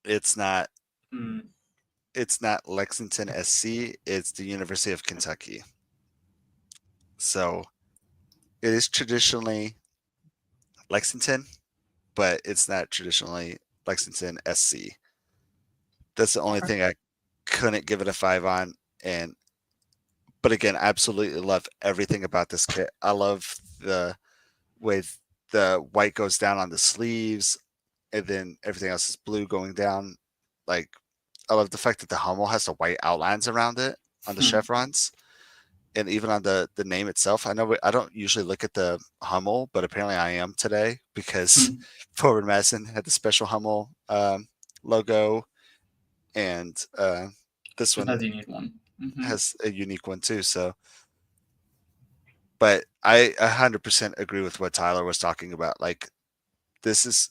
It's not Mm. it's not Lexington SC. It's the University of Kentucky. So it is traditionally Lexington, but it's not traditionally Lexington SC. That's the only Okay. thing couldn't give it a 5 on. But again, absolutely love everything about this kit. I love the way the white goes down on the sleeves, and then everything else is blue going down. Like, I love the fact that the Hummel has the white outlines around it on the chevrons, and even on the name itself. I know I don't usually look at the Hummel, but apparently I am today because Forward Madison had the special Hummel logo, and this one That's a unique one. has a unique one too. So, but I 100% agree with what Tyler was talking about. Like, this is,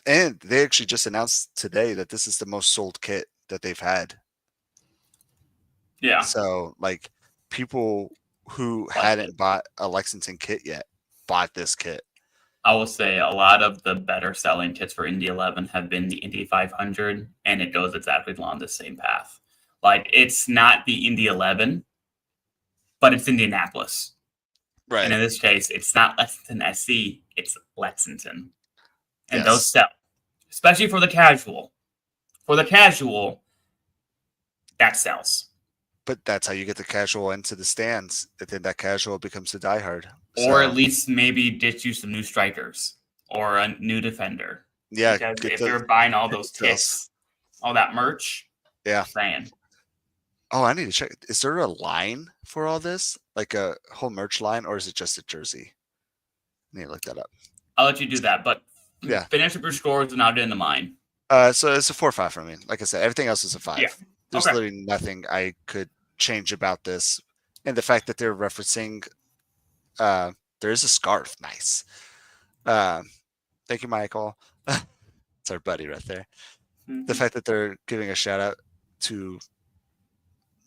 and they actually just announced today that this is the most sold kit that they've had. Yeah. So, like, people who hadn't bought a Lexington kit yet bought this kit. I will say a lot of the better selling kits for Indy 11 have been the Indy 500, and it goes exactly along the same path. Like, it's not the Indy 11, but it's Indianapolis. Right. And in this case, it's not Lexington SC, it's Lexington. And Yes. those sell, especially for the casual. For the casual, that sells. But that's how you get the casual into the stands. And then that casual becomes the diehard. Or at least maybe get you some new strikers or a new defender. Yeah. Because if they're buying all those kits, all that merch, yeah. saying. Oh, I need to check. Is there a line for all this? Like a whole merch line, or is it just a jersey? I need to look that up. I'll let you do that, but yeah, finish up your scores and I'll get into mine. So it's a 4-5 for me. Like I said, everything else is a 5. Yeah. There's literally nothing I could change about this. And the fact that they're referencing there is a scarf. Nice. Thank you, Michael. It's our buddy right there. The fact that they're giving a shout out to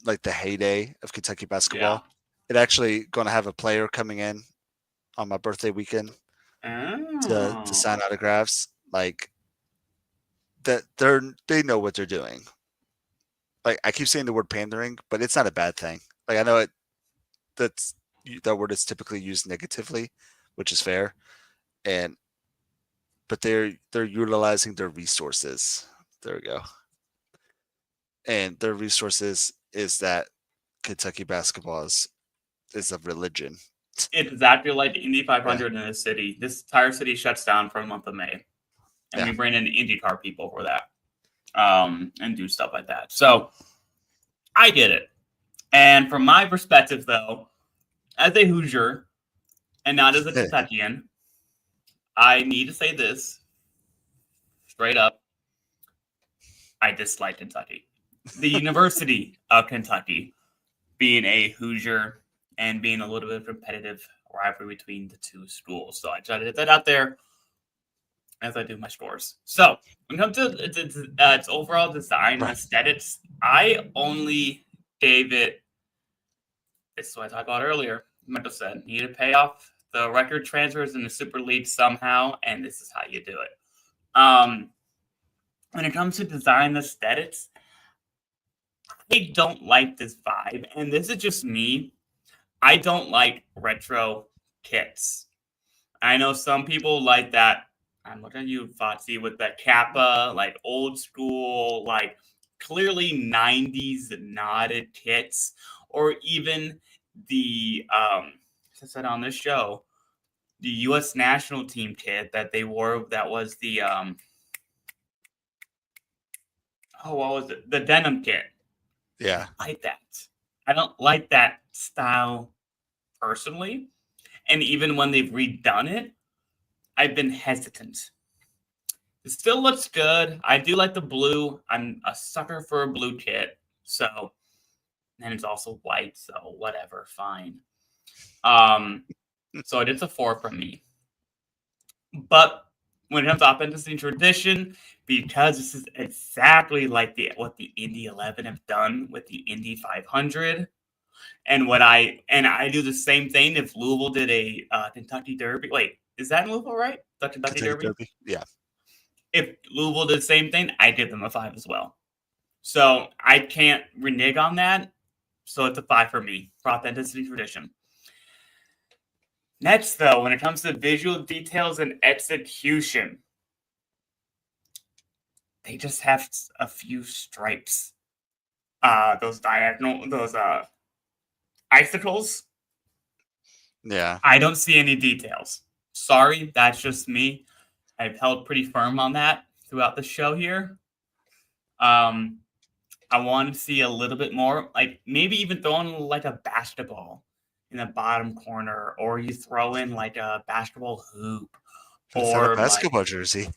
like the heyday of Kentucky basketball. It actually going to have a player coming in on my birthday weekend to sign autographs. Like that, they know what they're doing. Like, I keep saying the word pandering, but it's not a bad thing. Like, I know that word is typically used negatively, which is fair, but they're utilizing their resources. There we go. And their resources is that Kentucky basketball is a religion. It's exactly like the Indy 500 in this city. This entire city shuts down for the month of May, and we bring in IndyCar people for that, and do stuff like that. So I get it. And from my perspective, though, as a Hoosier and not as a Kentuckian, I need to say this straight up. I dislike Kentucky. The University of Kentucky, being a Hoosier and being a little bit of competitive rivalry between the two schools. So I try to hit that out there as I do my scores. So when it comes to its overall design and aesthetics, I only gave it, this is what I talked about earlier, Mental said, you need to pay off the record transfers in the Super League somehow, and this is how you do it. When it comes to design aesthetics, I don't like this vibe, and this is just me. I don't like retro kits. I know some people like that. I'm looking at you, Foxy, with the Kappa, like old school, like clearly 90s knotted kits, or even the, as I said on this show, the U.S. national team kit that they wore, that was the, what was it? The denim kit. Yeah. I like that. I don't like that style personally. And even when they've redone it, I've been hesitant. It still looks good. I do like the blue. I'm a sucker for a blue kit. So, and it's also white. So whatever, fine. So it's a 4 from me. But when it comes to authenticity and tradition, because this is exactly like what the Indy 11 have done with the Indy 500, and I do the same thing if Louisville did a Kentucky Derby. Wait, is that in Louisville, right? The Kentucky Derby? Yeah. If Louisville did the same thing, I give them a 5 as well. So I can't renege on that. So it's a 5 for me for authenticity and tradition. Next, though, when it comes to visual details and execution, they just have a few stripes. those icicles. Yeah. I don't see any details. Sorry, that's just me. I've held pretty firm on that throughout the show here. I want to see a little bit more, like maybe even throwing like a basketball in the bottom corner, or you throw in like a basketball hoop, But it's not a or like basketball jersey.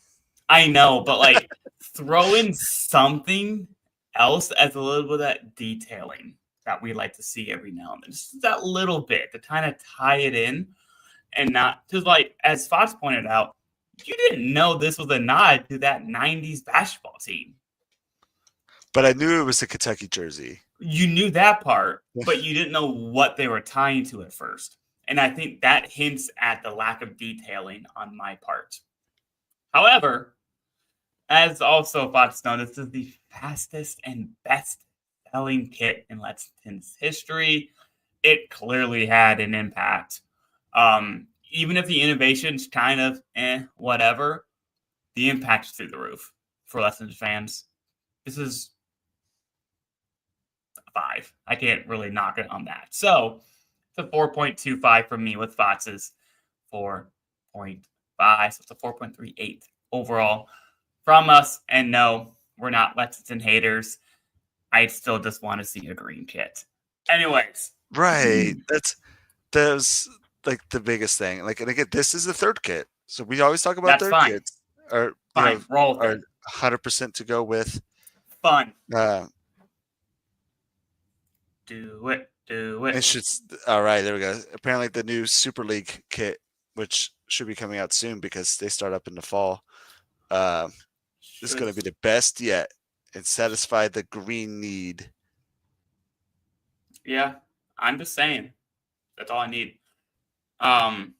I know, but like throw in something else as a little bit of that detailing that we like to see every now and then. Just that little bit to kind of tie it in and not because, like, as Fox pointed out, you didn't know this was a nod to that 90s basketball team. But I knew it was a Kentucky jersey. You knew that part, but you didn't know what they were tying to at first. And I think that hints at the lack of detailing on my part. However, as also Fox noticed, this is the fastest and best selling kit in Lexington's history. It clearly had an impact. Even if the innovation's kind of whatever, the impact's through the roof for Lexington fans. This is a 5. I can't really knock it on that. So it's a 4.25 from me with Fox's 4.5. So it's a 4.38 overall from us. And no, we're not Lexington haters. I still just want to see a green kit. Anyways. Right. That's like the biggest thing. Like, and again, this is the third kit. So we always talk about third kits are fine. Roll with are 100% to go with. Fun. Do it. It should. All right, there we go. Apparently, the new Super League kit, which should be coming out soon because they start up in the fall, is going to be the best yet and satisfy the green need. Yeah, I'm just saying. That's all I need. And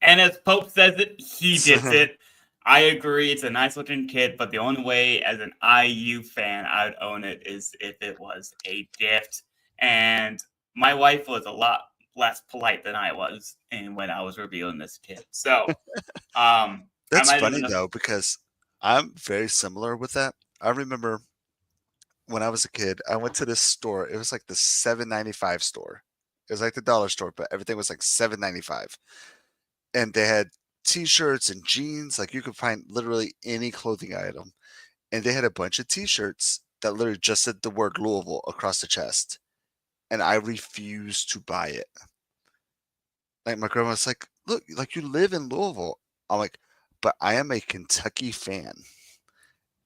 as Pope says it, he gets it. I agree. It's a nice looking kit, but the only way as an IU fan I would own it is if it was a gift. And my wife was a lot less polite than I was when I was reviewing this kit. So that's funny though, because I'm very similar with that. I remember when I was a kid, I went to this store. It was like the $7.95 store. It was like the dollar store, but everything was like $7.95. And they had t-shirts and jeans. Like you could find literally any clothing item. And they had a bunch of t-shirts that literally just said the word Louisville across the chest. And I refused to buy it. Like my grandma was like, look, like you live in Louisville. I'm like, but I am a Kentucky fan.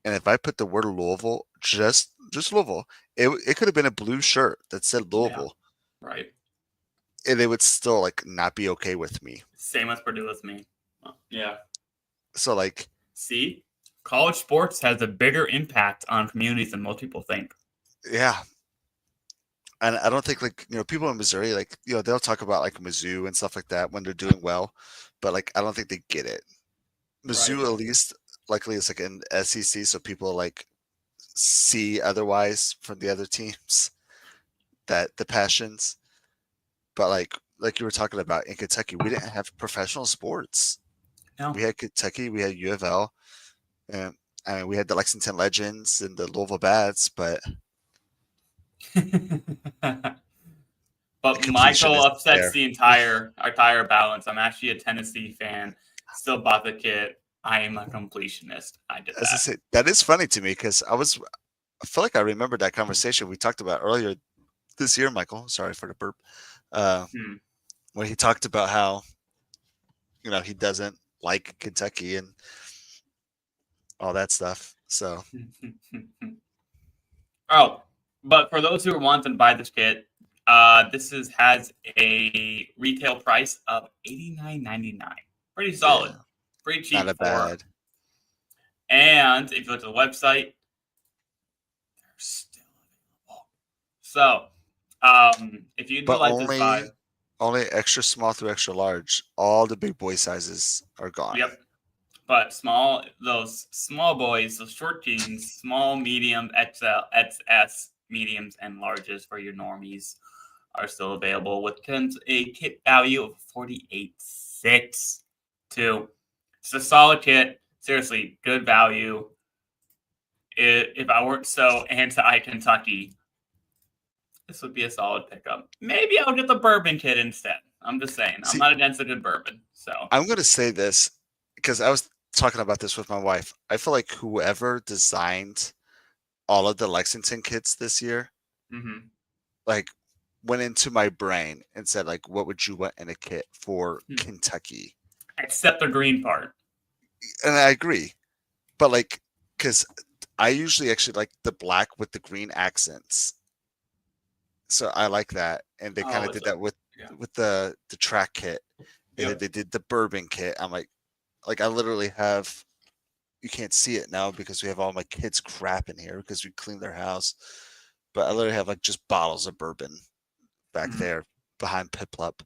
And if I put the word Louisville, just Louisville, it could have been a blue shirt that said Louisville. Yeah, right. And they would still like not be okay with me. Same as Purdue with me. Yeah. So like, see, college sports has a bigger impact on communities than most people think. Yeah. And I don't think like, people in Missouri, like, they'll talk about like Mizzou and stuff like that when they're doing well, but like, I don't think they get it. Mizzou, right. At least likely it's like an SEC. So people like see otherwise from the other teams that the passions, but like you were talking about in Kentucky, we didn't have professional sports. No. We had Kentucky, we had U of L, and I mean, we had the Lexington Legends and the Louisville Bats, but Michael upsets the entire balance. I'm actually a Tennessee fan. Still bought the kit. I am a completionist. I did that. As I say, that is funny to me because I feel like I remember that conversation we talked about earlier this year, Michael. Sorry for the burp. When he talked about how, he doesn't like Kentucky and all that stuff. So. Oh, but for those who are wanting to buy this kit, this has a retail price of $89.99. Pretty solid. Yeah. Pretty cheap. Not bad. And if you look at the website, they're still available. So, if you'd like to buy, only extra small through extra large. All the big boy sizes are gone. Yep. But those small boys, those short jeans, small, medium, XL, XS, mediums, and larges for your normies are still available with a kit value of $48.62. It's a solid kit. Seriously, good value. if I weren't so anti-Kentucky, this would be a solid pickup. Maybe I'll get the bourbon kit instead. I'm just saying. I'm not against a good bourbon. So I'm going to say this because I was talking about this with my wife. I feel like whoever designed all of the Lexington kits this year, like went into my brain and said, like, what would you want in a kit for Kentucky? Except the green part. And I agree. But like, because I usually actually like the black with the green accents. So I like that. And they kind of did that with the track kit. And then they did the bourbon kit. I'm like I literally have, you can't see it now because we have all my kids' crap in here because we cleaned their house. But I literally have like just bottles of bourbon back there behind Piplup.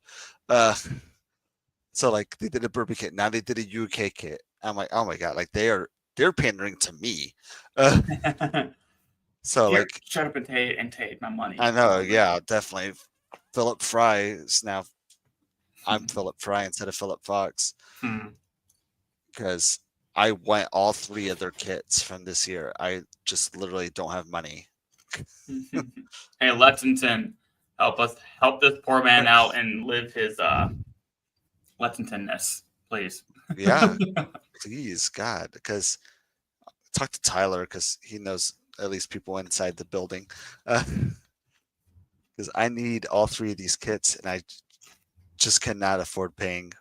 So like they did a bourbon kit. Now they did a UK kit. I'm like, oh my God, like they're pandering to me. So here, like, shut up and take my money. I know, yeah, definitely. Philip Fry is now. I'm Philip Fry instead of Philip Fox because I want all 3 of their kits from this year. I just literally don't have money. Hey, Lexington, help this poor man out and live his Lexingtonness, please. Yeah, please, God, because talk to Tyler because he knows at least people inside the building. Because I need all 3 of these kits, and I just cannot afford paying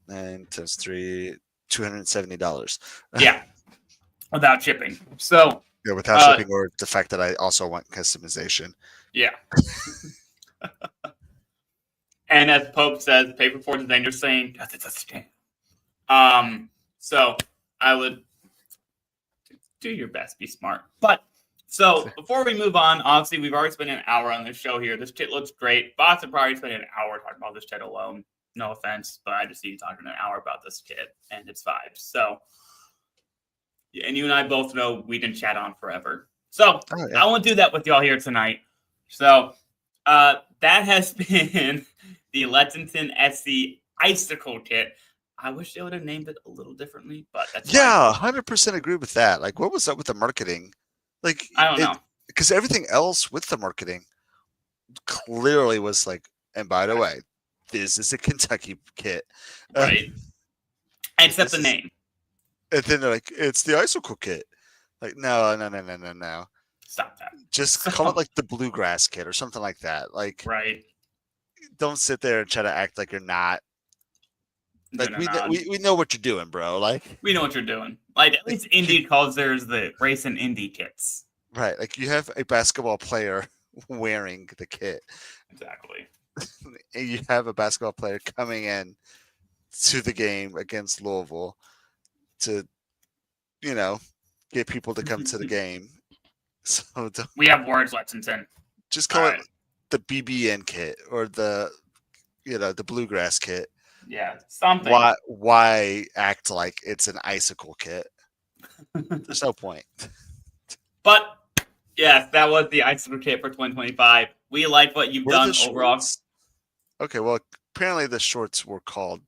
9 times 3, $270. Yeah, without shipping. So yeah, without shipping, or the fact that I also want customization. Yeah. And as Pope says, pay for 4 design, you're saying that's a scam. So I would do your best, be smart. But so before we move on, obviously we've already spent an hour on this show here. This kit looks great. Bots have probably spent an hour talking about this kit alone. No offense, but I just need to talk an hour about this kit and its vibes. So, and you and I both know we didn't chat on forever. So I won't do that with y'all here tonight. So that has been the Lexington SC Icicle kit. I wish they would have named it a little differently, but that's 100% agree with that. Like, what was up with the marketing? Like, I don't know, because everything else with the marketing clearly was like, and by the way, this is a Kentucky kit, right? Except the name. And then they're like, it's the Icicle kit. Like, no. Stop that. Just call it like the Bluegrass kit or something like that. Like, right. Don't sit there and try to act like you're not. Like, we know what you're doing, bro. Like, we know what you're doing. Like, at least Indy calls theirs the race and Indy kits. Right. Like, you have a basketball player wearing the kit. Exactly. And you have a basketball player coming in to the game against Louisville to, get people to come to the game. So we have words, Lexington. Just call it the BBN kit or the Bluegrass kit. Yeah, something. Why act like it's an Icicle kit? There's no point. But yes, that was the Icicle kit for 2025. We like what you've done overall. Okay, well, apparently the shorts were called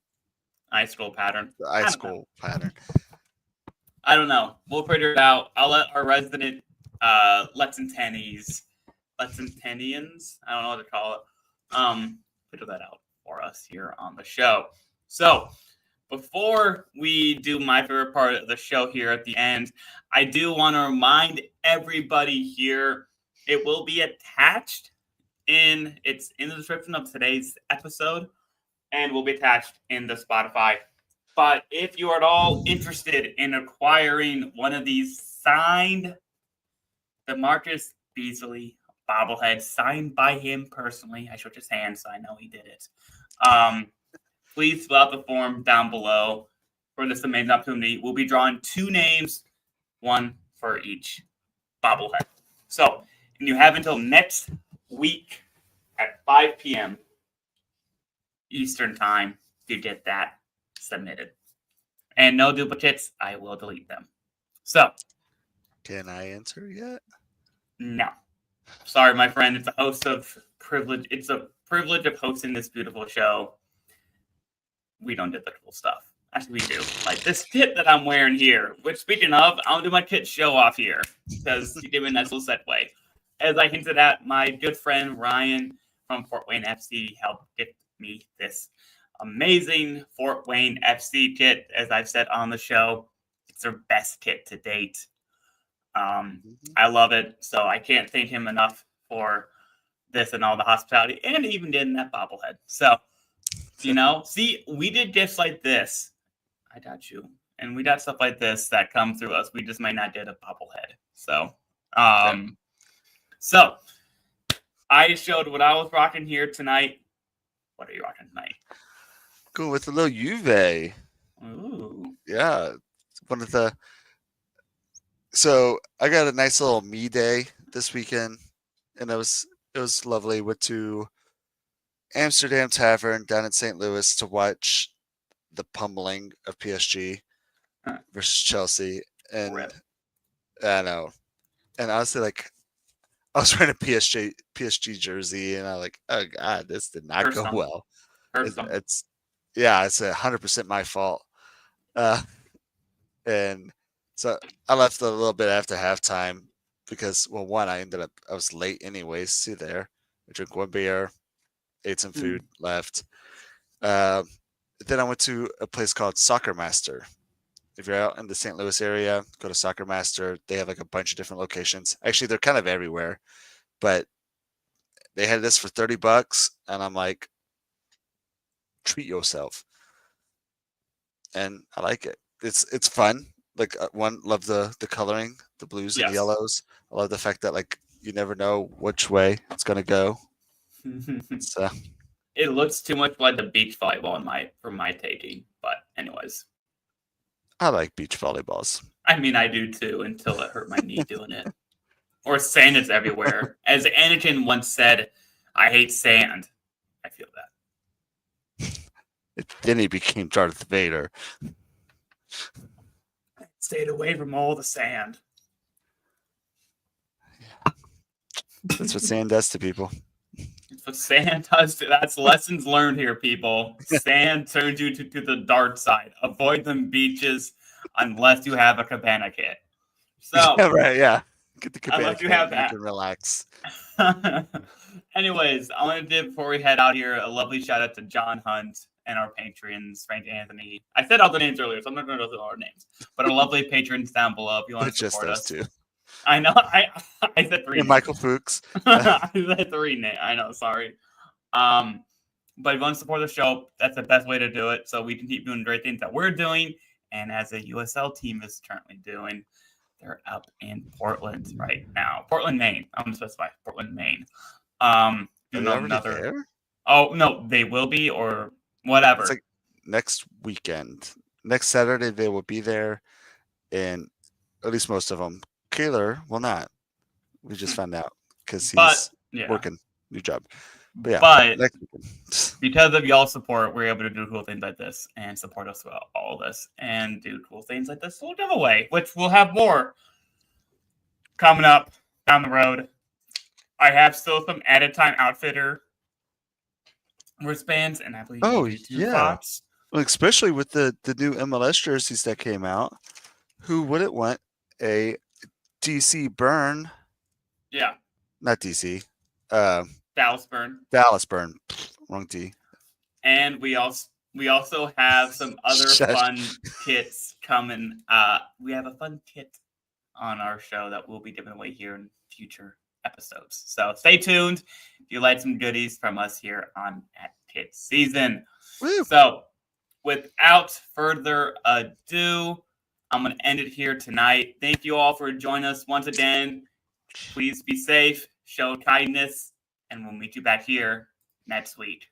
Icicle pattern. The Icicle pattern. I don't know. We'll figure it out. I'll let our resident Lexingtonians, I don't know what to call it, figure that out for us here on the show. So before we do my favorite part of the show here at the end, I do want to remind everybody here, it will be attached in the description of today's episode and will be attached in the Spotify. But if you are at all interested in acquiring one of these signed DaMarcus Beasley bobbleheads, signed by him personally, I shook his hand, so I know he did it. Please fill out the form down below for this amazing opportunity. We'll be drawing 2 names, 1 for each bobblehead. So, and you have until next week at 5 p.m. Eastern time to get that submitted. And no duplicates, I will delete them. So, can I answer yet? No. Sorry, my friend. It's a privilege of hosting this beautiful show. We don't do the cool stuff. Actually, we do. Like this kit that I'm wearing here, which speaking of, I'll do my kit show off here because you gave me a nice little segue. As I hinted at, my good friend Ryan from Fort Wayne FC helped get me this amazing Fort Wayne FC kit. As I've said on the show, it's their best kit to date. I love it, so I can't thank him enough for this and all the hospitality, and even did that bobblehead. So, see, we did gifts like this. I got you. And we got stuff like this that come through us. We just might not get a bobblehead. So, so I showed what I was rocking here tonight. What are you rocking tonight? Going with a little Juve. Ooh. Yeah. One of the. So I got a nice little me day this weekend, and it was lovely. Went to Amsterdam Tavern down in St. Louis to watch the pummeling of PSG versus Chelsea, and Rip. I know, and honestly, like I was wearing a PSG jersey, and I'm like, oh god, this did not go well. It's 100% my fault, and so I left a little bit after halftime because, well, one, I was late anyways. See there, I drank one beer, ate some food, left. Then I went to a place called Soccer Master. If you're out in the St. Louis area, go to Soccer Master. They have like a bunch of different locations. Actually, they're kind of everywhere, but they had this for $30, and I'm like, treat yourself. And I like it. It's fun. Like love the coloring, the blues and the yellows. I love the fact that like you never know which way it's gonna go. So it looks too much like the beach volleyball for my taking. But anyways, I like beach volleyballs. I mean, I do too until it hurt my knee doing it. Or sand is everywhere. As Anakin once said, "I hate sand." I feel that. Then he became Darth Vader. Stayed away from all the sand. Yeah. That's what sand does to people. That's what sand does to. That's lessons learned here, people. Sand turns you to the dark side. Avoid them beaches unless you have a Cabana kit. So yeah, right, yeah. Get the Cabana unless you kit, have that. You can relax. Anyways, I want to do before we head out here a lovely shout out to John Hunt and our patrons, Frank Anthony. I said all the names earlier, so I'm not going to go through all our names. But our lovely patrons down below if you want to support us. Just those two. I know. I said three. And Michael Fuchs. I said three names. I know. Sorry. But if you want to support the show, that's the best way to do it. So we can keep doing great things that we're doing, and as a USL team is currently doing. They're up in Portland right now. Portland, Maine. I'm going to specify Portland, Maine. Are they already there? Oh, no, they will be or whatever. It's like next weekend. Next Saturday, they will be there, and at least most of them. Kaylor will not. We just found out because he's working. New job. But because of y'all's support, we're able to do cool things like this and support us throughout all of this and do cool things like this little giveaway, which we'll have more coming up down the road. I have still some added time outfitter wristbands, and I believe Fox. Well, especially with the new MLS jerseys that came out. Who wouldn't want a DC burn? Yeah. Not DC. Dallas Burn. Wrong T. And we also have some other fun kits coming. We have a fun kit on our show that we'll be giving away here in future episodes. So stay tuned if you like some goodies from us here on at KitSZN. So without further ado, I'm going to end it here tonight. Thank you all for joining us once again. Please be safe, show kindness, and we'll meet you back here next week.